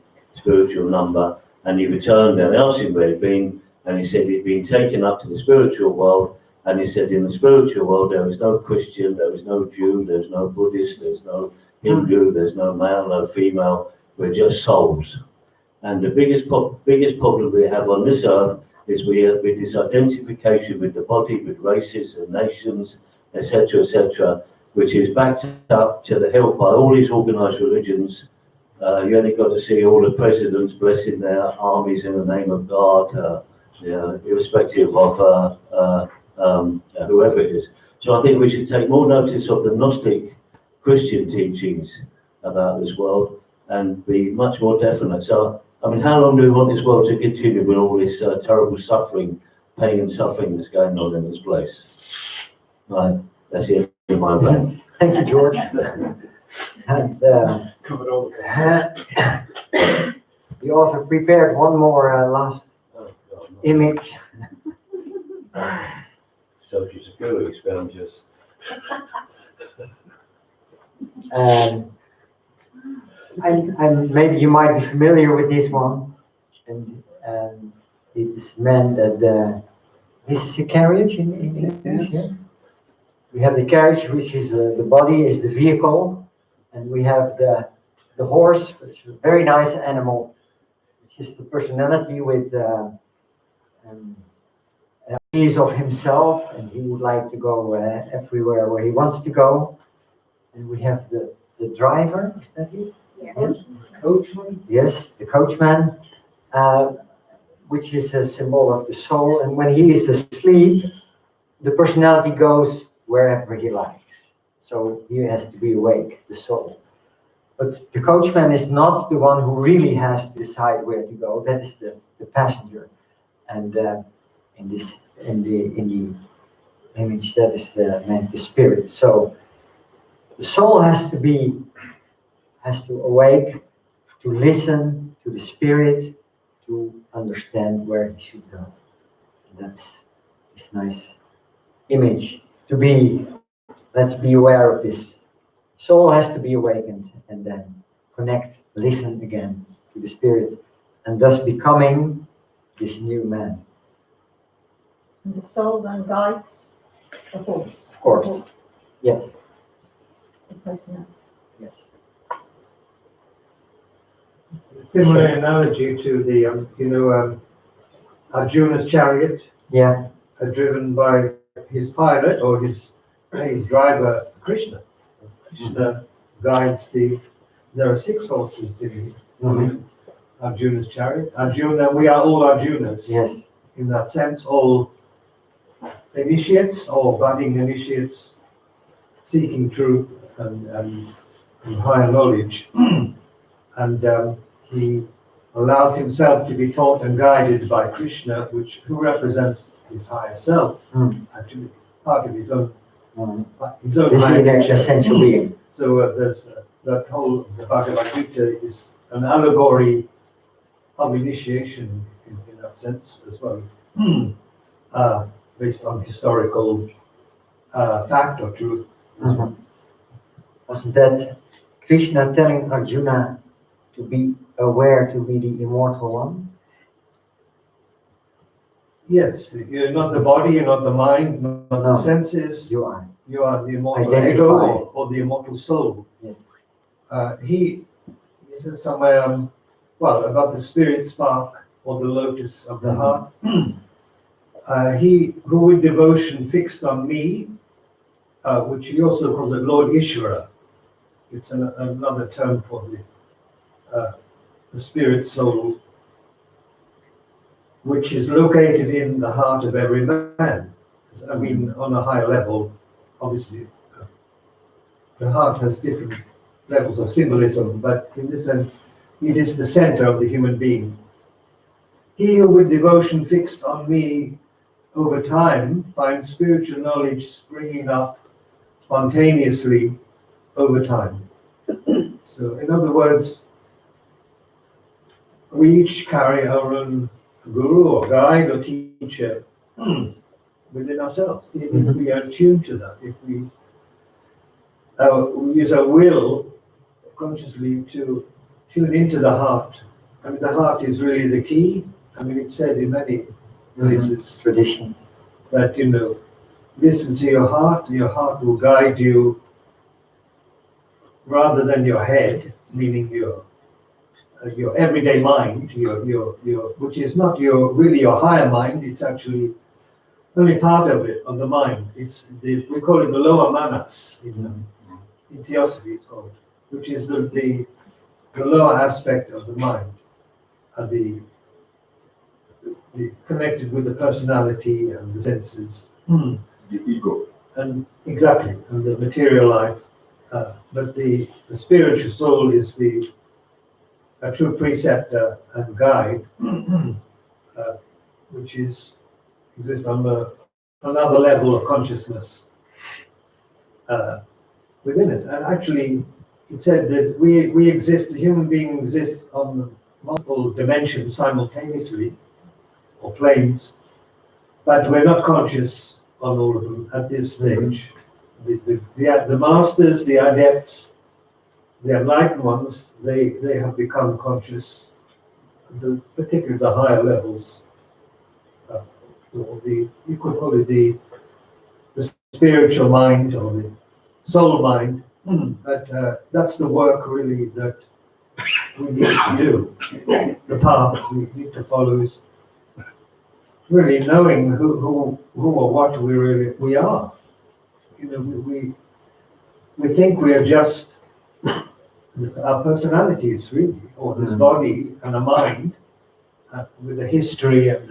S6: number. And he returned, and I asked him where he'd been, and he said he'd been taken up to the spiritual world. And he said in the spiritual world there was no Christian, there was no Jew, there's no Buddhist, there's no Hindu, there's no male, no female. We're just souls. And the biggest problem we have on this earth is we have with this identification with the body, with races and nations, etc., which is backed up to the hilt by all these organised religions. You only got to see all the presidents blessing their armies in the name of God, irrespective of whoever it is. So I think we should take more notice of the Gnostic Christian teachings about this world and be much more definite. So, I mean, how long do we want this world to continue with all this terrible suffering, pain and suffering that's going on in this place? Right, that's the end of my rant.
S2: Thank you, George. And
S1: Covered all the
S2: the author prepared one more last image.
S6: Social security expenditures.
S2: And maybe you might be familiar with this one. And it's meant that this is a carriage in English. Yeah? We have the carriage, which is the body is the vehicle, and we have the horse, which is a very nice animal, which is the personality with ideas of himself, and he would like to go everywhere where he wants to go. And we have the driver, is that it?
S3: Yeah.
S2: Coachman? Yes, the coachman, which is a symbol of the soul. And when he is asleep, the personality goes wherever he likes. So he has to be awake, the soul. But the coachman is not the one who really has to decide where to go. That is the passenger. And in the image, that is the spirit. So the soul has to awake, to listen to the spirit, to understand where he should go. And that's this nice image. Let's be aware of this. Soul has to be awakened and then connect, listen again to the spirit, and thus becoming this new man.
S8: And the soul then guides the horse.
S2: Of course. Yes.
S8: The person.
S2: Yes.
S4: Similar analogy to the, Arjuna's chariot,
S2: Yeah.
S4: driven by his pilot or his driver, Krishna. Krishna guides there are 6 horses in Arjuna's chariot. Arjuna, we are all Arjunas.
S2: Yes.
S4: In that sense, all initiates or budding initiates seeking truth and higher knowledge. And he allows himself to be taught and guided by Krishna, who represents his higher self, actually part of his own
S2: This is
S4: higher
S2: the
S4: nature.
S2: essential being.
S4: So there's that whole the Bhagavad Gita is an allegory of initiation in that sense as well as based on historical fact or truth.
S2: Wasn't that Krishna telling Arjuna to be aware to be the immortal one?
S4: Yes, you're not the body, you're not the mind, not
S2: No.
S4: the senses.
S2: You are.
S4: You are the immortal
S2: Identified.
S4: ego or the immortal soul.
S2: Yes.
S4: He said somewhere, about the spirit spark or the lotus of the heart. He who with devotion fixed on me, which he also calls it Lord Ishvara. It's another term for the spirit soul, which is located in the heart of every man. I mean, on a higher level, obviously, the heart has different levels of symbolism, but in this sense, it is the center of the human being. He who with devotion fixed on me over time finds spiritual knowledge springing up spontaneously over time. So, in other words, we each carry our own guru or guide or teacher within ourselves. If we are tuned to that, if we use our will consciously to tune into the heart. I mean, the heart is really the key. I mean, it's said in many places
S2: Tradition.
S4: that, listen to your heart will guide you rather than your head, meaning your everyday mind, which is not really your higher mind, it's actually only part of it, of the mind. We call it the lower manas in Theosophy, it's called, which is the lower aspect of the mind, the connected with the personality and the senses.
S5: The ego.
S4: And exactly, and the material life. But the spiritual soul is a true preceptor and guide, which exists on another level of consciousness within us. And actually, it said that we exist, the human being exists on multiple dimensions simultaneously, or planes, but we're not conscious on all of them at this stage. The masters, the adepts, the enlightened ones, they have become conscious, particularly the higher levels. You could call it the spiritual mind or the soul mind. But that's the work really that we need to do. The path we need to follow is really knowing who or what we are. We think we are just our personalities, really, or this body and a mind with a history and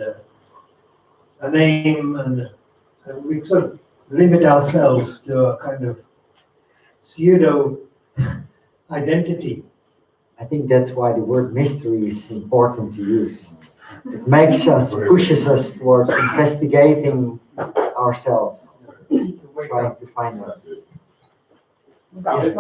S4: a name, and we sort of limit ourselves to a kind of pseudo identity.
S2: I think that's why the word mystery is important to use. It makes us, pushes us towards investigating ourselves, trying to find us.
S9: There's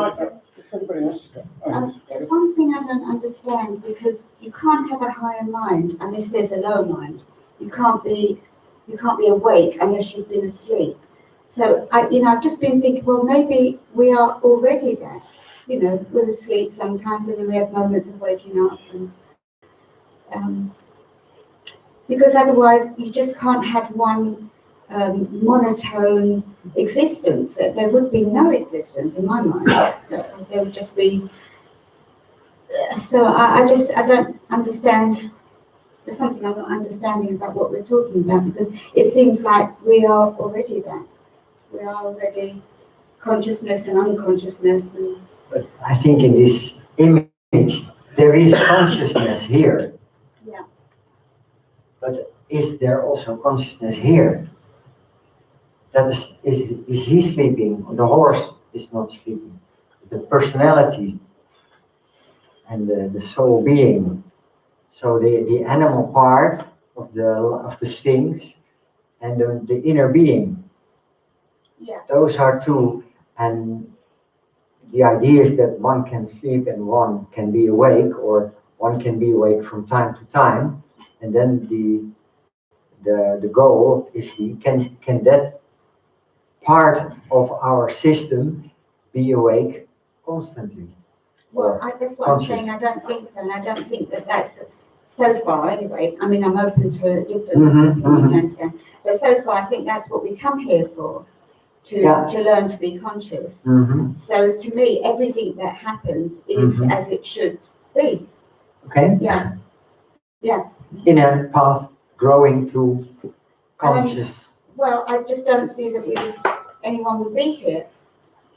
S9: one thing I don't understand, because you can't have a higher mind unless there's a lower mind. You can't be awake unless you've been asleep. So I've just been thinking, well, maybe we are already there. We're asleep sometimes, and then we have moments of waking up, and because otherwise you just can't have one monotone existence. There would be no existence in my mind. There would just be. So I don't understand. There's something I'm not understanding about what we're talking about, because it seems like we are already there. We are already consciousness and unconsciousness.
S2: But I think in this image, there is consciousness here.
S9: Yeah.
S2: But is there also consciousness here? That is he sleeping? The horse is not sleeping. The personality and the soul being. So the animal part of the Sphinx and the inner being.
S9: Yeah.
S2: Those are two, and the idea is that one can sleep and one can be awake, or one can be awake from time to time, and then the goal is can that part of our system be awake constantly?
S9: Well, that's what I'm saying. I don't think so, and I don't think that's so far anyway. I mean, I'm open to a different understand, but so far I think that's what we come here for. To learn to be conscious. So to me, everything that happens is as it should be.
S2: Okay.
S9: Yeah.
S2: In a path growing to conscious.
S9: Well, I just don't see that anyone would be here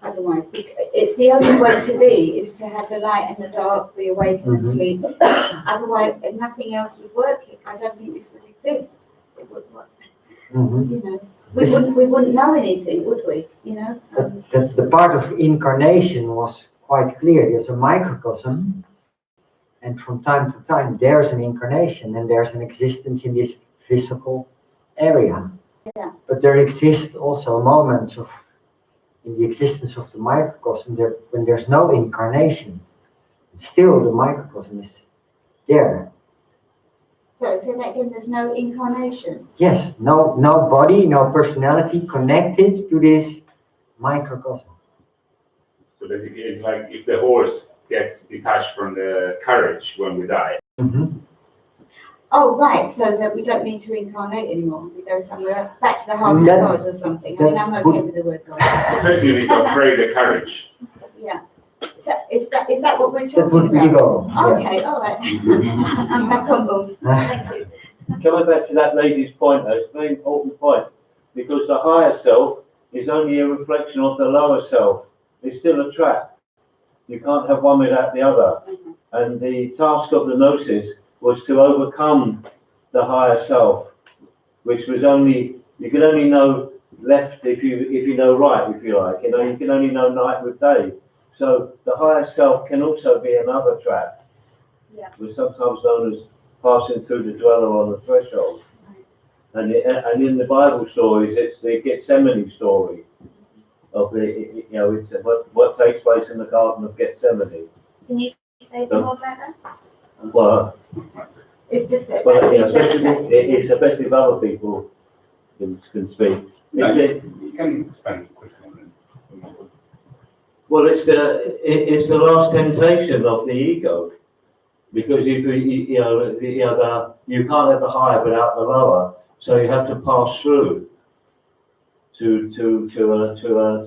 S9: otherwise. It's the only way to be is to have the light and the dark, the awake and the sleep. Otherwise, nothing else would work. I don't think this would exist. It would work. We wouldn't know anything, would we?
S2: The part of incarnation was quite clear. There's a microcosm, and from time to time there's an incarnation and there's an existence in this physical area.
S9: Yeah.
S2: But there exist also moments in the existence of the microcosm when there's no incarnation. Still the microcosm is there.
S9: So that again, there's no incarnation.
S2: Yes, no body, no personality connected to this microcosm.
S7: So basically, it's like if the horse gets detached from the carriage when we die.
S2: Mhm.
S9: Oh, right, so that we don't need to incarnate anymore. We go somewhere back to the heart of
S2: That-
S9: God or something. I mean, I'm okay with the word God.
S7: First, you need to upgrade the carriage.
S9: Yeah. So is that what we're
S2: That
S9: talking
S2: would be the
S9: about?
S2: goal. Yeah.
S9: Okay, all right. I'm back on board. Thank you.
S6: Coming back to that lady's point, though, it's a very important point, because the higher self is only a reflection of the lower self. It's still a trap. You can't have one without the other. And the task of the gnosis was to overcome the higher self, which was you can only know left if you know right, if you like. You can only know night with day. So the higher self can also be another trap.
S9: Yeah.
S6: We're sometimes known as passing through the dweller on the threshold. And in the Bible stories, it's the Gethsemane story of it's what takes place in the Garden of Gethsemane.
S9: Can you say some more about that?
S6: Well,
S9: It's just that.
S6: it's especially if other people can speak.
S7: No,
S6: It's
S7: you can spend quick on
S6: Well, it's the last temptation of the ego, because you can't have the higher without the lower, so you have to pass through to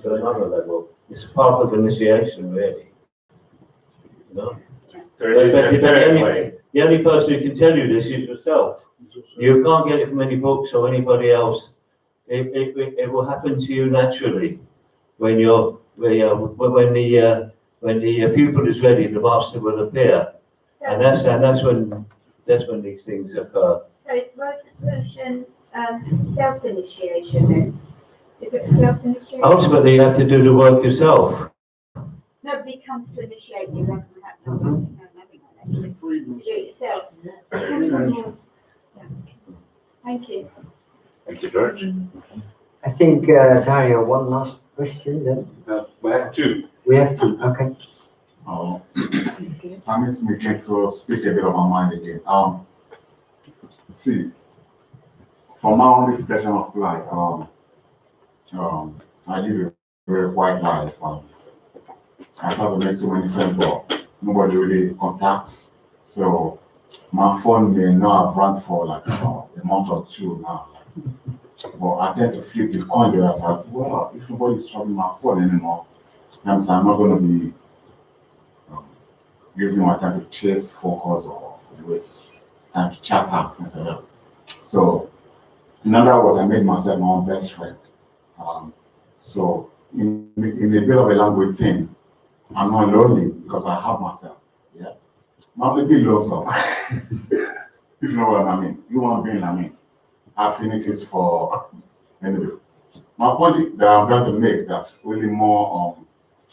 S6: another level. It's part of initiation, really.
S7: So there's a third way.
S6: The only person who can tell you this is yourself. You can't get it from any books or anybody else. It will happen to you naturally when the pupil is ready. The master will appear, and that's when these things occur.
S10: So is Rosicrucian self-initiation then? Is it self-initiation?
S6: Ultimately, you have to do the work yourself.
S9: Nobody comes to initiate you. Nothing like that. You do it yourself. Thank you.
S7: Thank you, George.
S2: I think, Dario, one last question then.
S7: We have two.
S2: We have to, okay.
S5: Permits me to speak a bit of my mind again. See, from my own reflection of life, I live a very quiet life. I try to make so many friends, but nobody really contacts. So my phone may not have run for like a month or two now. But I tend to flip the coin there as well. If nobody's trouble my phone anymore, I'm not going to be using my time to chase phone calls or waste time to chat time, etc. So, in other words, I made myself my own best friend. So, in a bit of a language thing, I'm not lonely because I have myself. Yeah, I'm a bit lonesome. If you know what I mean. Human being, I mean. Affinities for anyway. My point that I'm trying to make that's really more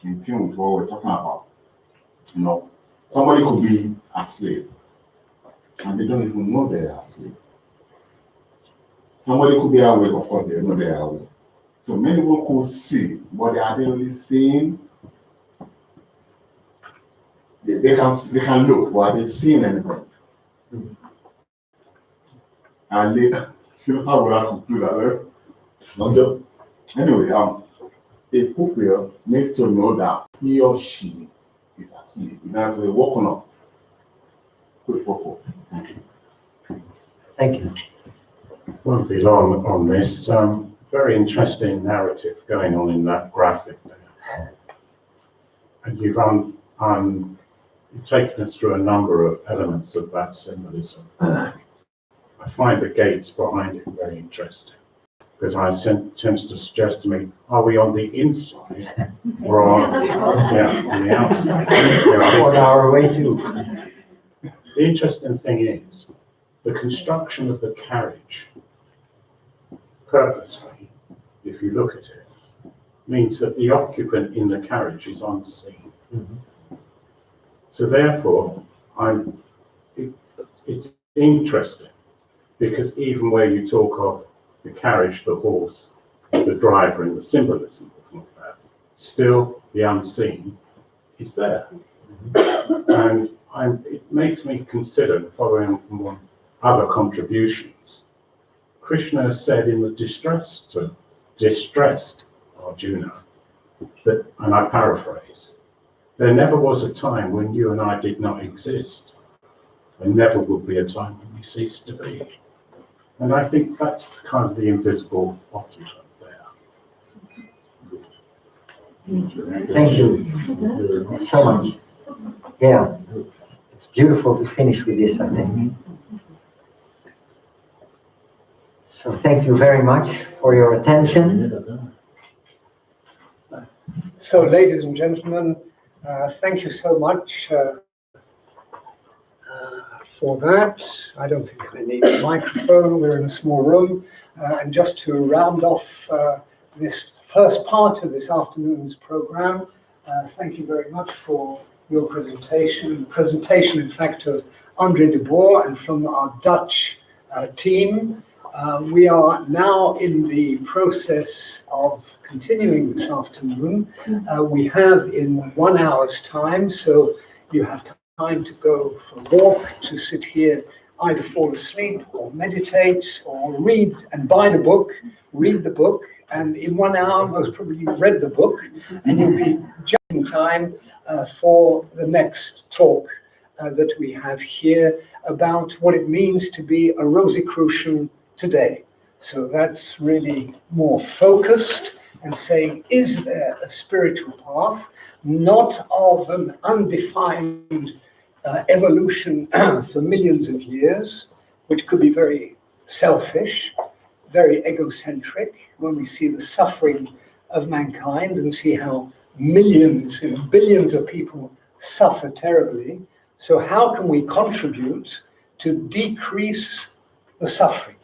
S5: in tune with what we're talking about. Somebody could be asleep and they don't even know they're asleep. Somebody could be awake, of course they know they're awake. So many people could see, but are they really seeing? They can look, but are they seeing anything? And how would I conclude that? Not just anyway. A pupil needs to know that he or she is asleep. You have to be woken up. Good purple. Thank you.
S2: Thank you.
S11: Won't be long on this. Very interesting narrative going on in that graphic there. And you've taken us through a number of elements of that symbolism. I find the gates behind it very interesting, because tends to suggest to me, are we on the inside or on the outside?
S2: On our way to.
S11: The interesting thing is, the construction of the carriage, purposely, if you look at it, means that the occupant in the carriage is unseen. So therefore, it's interesting, because even where you talk of the carriage, the horse, the driver, and the symbolism of that, still the unseen is there. And it makes me consider, following on from one other contributions, Krishna said in the distressed Arjuna, that, and I paraphrase, there never was a time when you and I did not exist. There never will be a time when we cease to be. And I think that's kind of the invisible occupant there.
S2: Thank you so much. Yeah, it's beautiful to finish with this, I think. So thank you very much for your attention.
S1: So, ladies and gentlemen, thank you so much for that. I don't think I need a microphone. We're in a small room. And just to round off this first part of this afternoon's program, thank you very much for your presentation. The presentation, in fact, of Andre de Boer and from our Dutch team. We are now in the process of continuing this afternoon. We have in 1 hour's time, so you have time to go for a walk, to sit here, either fall asleep or meditate or read and buy the book, read the book, and in 1 hour, most probably you've read the book, and you'll be just in time for the next talk that we have here about what it means to be a Rosicrucian today. So that's really more focused and saying, is there a spiritual path, not of an undefined evolution for millions of years, which could be very selfish, very egocentric, when we see the suffering of mankind and see how millions and billions of people suffer terribly. So how can we contribute to decrease the suffering?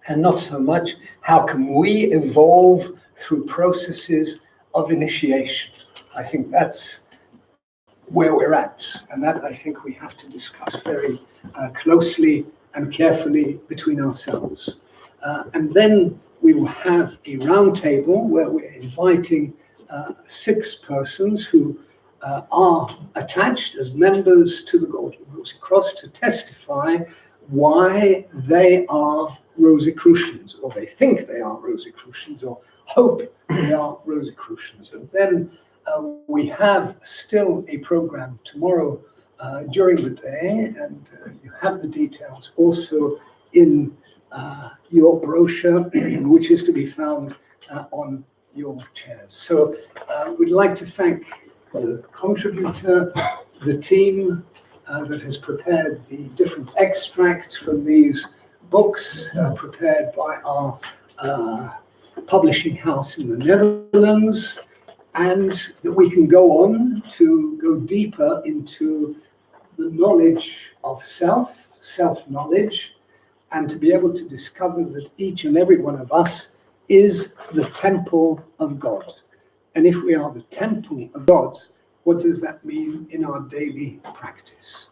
S1: And not so much, how can we evolve through processes of initiation? I think that's where we're at. And that I think we have to discuss very closely and carefully between ourselves. And then we will have a round table where we're inviting 6 persons who are attached as members to the Golden Rosy Cross to testify why they are Rosicrucians, or they think they are Rosicrucians, or hope they are Rosicrucians. And then we have still a program tomorrow during the day, and you have the details also in your brochure, which is to be found on your chairs. So we'd like to thank the contributor, the team that has prepared the different extracts from these books prepared by our publishing house in the Netherlands, and that we can go on to go deeper into the knowledge of self-knowledge, and to be able to discover that each and every one of us is the temple of God. And if we are the temple of God, what does that mean in our daily practice?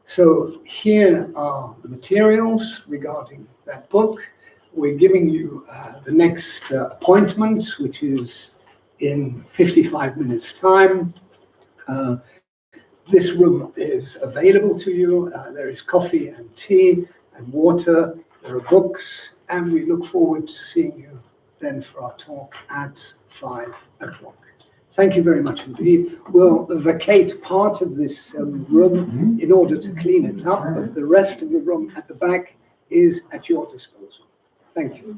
S1: So here are the materials regarding that book. We're giving you the next appointment, which is in 55 minutes' time. This room is available to you. There is coffee and tea and water. There are books, and we look forward to seeing you then for our talk at 5 o'clock. Thank you very much indeed. We'll vacate part of this room in order to clean it up, but the rest of the room at the back is at your disposal. Thank you.